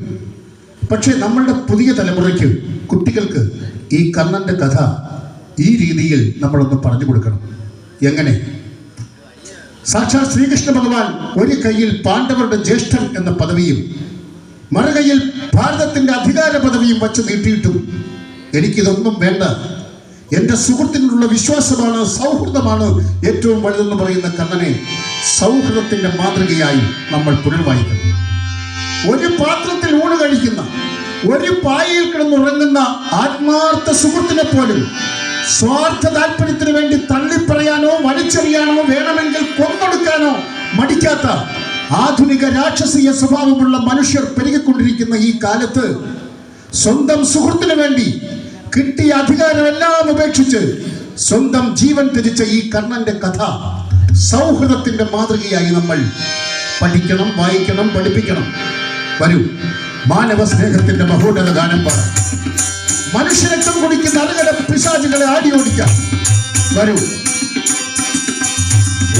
പക്ഷേ നമ്മളുടെ പുതിയ തലമുറയ്ക്ക്, കുട്ടികൾക്ക് ഈ കർണന്റെ കഥ ഈ രീതിയിൽ നമ്മളൊന്ന് പറഞ്ഞു കൊടുക്കണം. എങ്ങനെ? സാക്ഷാൽ ശ്രീകൃഷ്ണ ഭഗവാൻ ഒരു കയ്യിൽ പാണ്ഡവരുടെ ജ്യേഷ്ഠൻ എന്ന പദവിയും മറുകൈയിൽ ഭാരതത്തിന്റെ അധികാര പദവിയും വച്ച് നീട്ടിയിട്ടും എനിക്കിതൊന്നും വേണ്ട, എന്റെ സുഹൃത്തിനുള്ള വിശ്വാസമാണ്, സൗഹൃദമാണ് ഏറ്റവും വലുതെന്ന് പറയുന്ന കർണനെ സൗഹൃദത്തിന്റെ മാതൃകയായി നമ്മൾ പുനർവായിക്കുന്നു. ഒരു പാത്രത്തിൽ ഊണ് കഴിക്കുന്ന, ഒരു പായയിൽ കിടന്നുറങ്ങുന്ന ആത്മാർത്ഥ സുഹൃത്തിനെ പോലും സ്വാർത്ഥ താല്പര്യത്തിന് വേണ്ടി തള്ളിപ്പറയാനോ വലിച്ചെറിയാനോ വേണമെങ്കിൽ കൊന്നൊടുക്കാനോ മടിക്കാത്ത ആധുനിക രാക്ഷസീയ സ്വഭാവമുള്ള മനുഷ്യർ പെരുകിക്കൊണ്ടിരിക്കുന്ന ഈ കാലത്ത് സ്വന്തം സുഹൃത്തിനു വേണ്ടി കിട്ടിയ അധികാരമെല്ലാം ഉപേക്ഷിച്ച് സ്വന്തം ജീവൻ ത്യജിച്ച ഈ കർണന്റെ കഥ സൗഹൃദത്തിന്റെ മാതൃകയായി നമ്മൾ പഠിക്കണം, വായിക്കണം, പഠിപ്പിക്കണം. വരൂ, മാനവ സ്നേഹത്തിന്റെ മഹോന്നത ഗാനം പാടാം. മനുഷ്യരക്തം കുടിക്കുന്ന അറുകല പിശാചുകളെ ആടിയോടിക്കാം. വരൂ.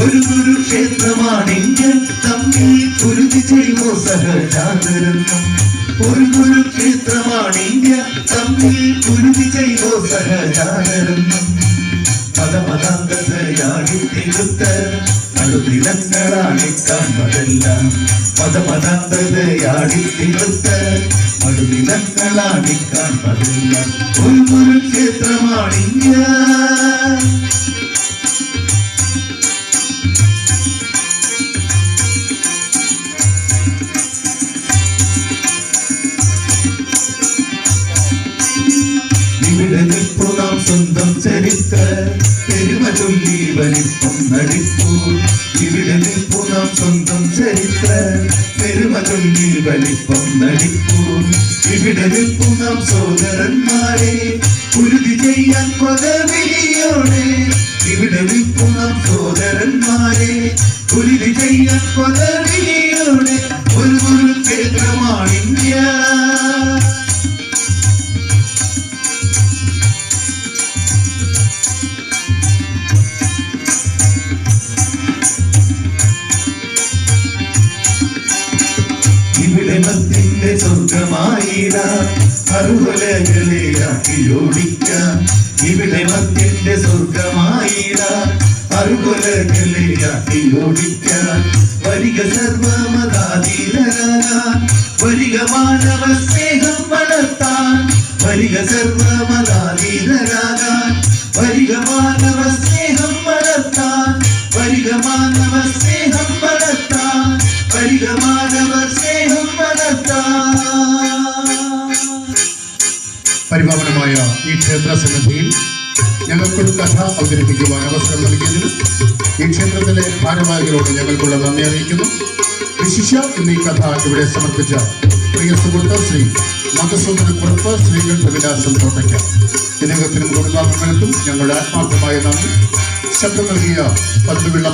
ഒരു കുരുക്ഷേത്രമാണ് ഇന്ത്യ, തമ്മിൽ കുരുതി ചെയ്യുമോ സഹജാതരത്നം. ഒരു കുരുക്ഷേത്രമാണ് ഇന്ത്യ, തമ്മിൽ കുരുതി ചെയ്യുമോ സഹജാതരത്നം. മതമതാന്തതയാടി തിരുത്ത നടുനിലങ്ങളാണ് കാണുന്നതെല്ലാം. മതമതാന്തതയാടി തിരുത്ത നടുനിലങ്ങളാണ് കാണുന്നതെല്ലാം. ഒരു കുരുക്ഷേത്രമാണ് ഇന്ത്യ. ഇവിടെ സ്വന്തം ചരിത്ര പെരുമ ചൊല്ലി വലിപ്പം നടിപ്പൂ ഇവിടെ നിൽപ്പു നാം സ്വന്തം ചരിത്ര പെരുമ ചൊല്ലി വലിപ്പം നടിപ്പൂ ഇവിടെ നിൽപ്പു നാം സോദരന്മാരെ കുരുതി ചെയ്യാൻ കൊലവിളിയോടെ ഇവിടെ നിൽപ്പു നാം സോദരന്മാരെ കുരുതി ചെയ്യാൻ കൊലവിളിയോടെ ഒരു കുരുക്ഷേത്രമാണ് ഇന്ത്യ. ഇവിടെ മത്തിന്റെ സ്വർഗമായിട അറുകൊലകളെയാക്കി ഓടിക്കാം ഇവിടെ മത്തിന്റെ സ്വർഗമായിട അറുകൊലകളെയാക്കി ഓടിക്കാൻ വരിക സർവമതാധീനരാകാൻ വരിക മാനവ സ്നേഹം വളർത്താൻ വരിക സർവമതാധീനരാകാൻ വരിക മാനവ സ്നേഹം വളർത്താൻ വരിക മാനവ സ്നേഹം വളർത്താൻ വരിക മാനവ സ്നേഹം വളർത്താൻ. പരിപാവനമായ ഈ ക്ഷേത്ര സന്നിധിയിൽ ഞങ്ങൾക്കൊരു കഥ അവതരിപ്പിക്കുവാൻ അവസരം നൽകിയതിന് ഈ ക്ഷേത്രത്തിലെ ഭാരവാഹികളോട് ഞങ്ങൾക്കുള്ള നന്ദി അറിയിക്കുന്നു. വിശിഷ്യ എന്നീ കഥ ഇവിടെ സമർപ്പിച്ച പ്രിയ സുഹൃത്ത് ശ്രീ മധുസൂദനക്കുറുപ്പ് ശ്രീകണ്ഠവിലാസം തോട്ടയ്ക്ക ഇദ്ദേഹത്തിനും കുടുംബാംഗങ്ങൾക്കും ഞങ്ങളുടെ ആത്മാർത്ഥമായ നന്ദി. ശബ്ദം നൽകിയ പത്തുവിള്ള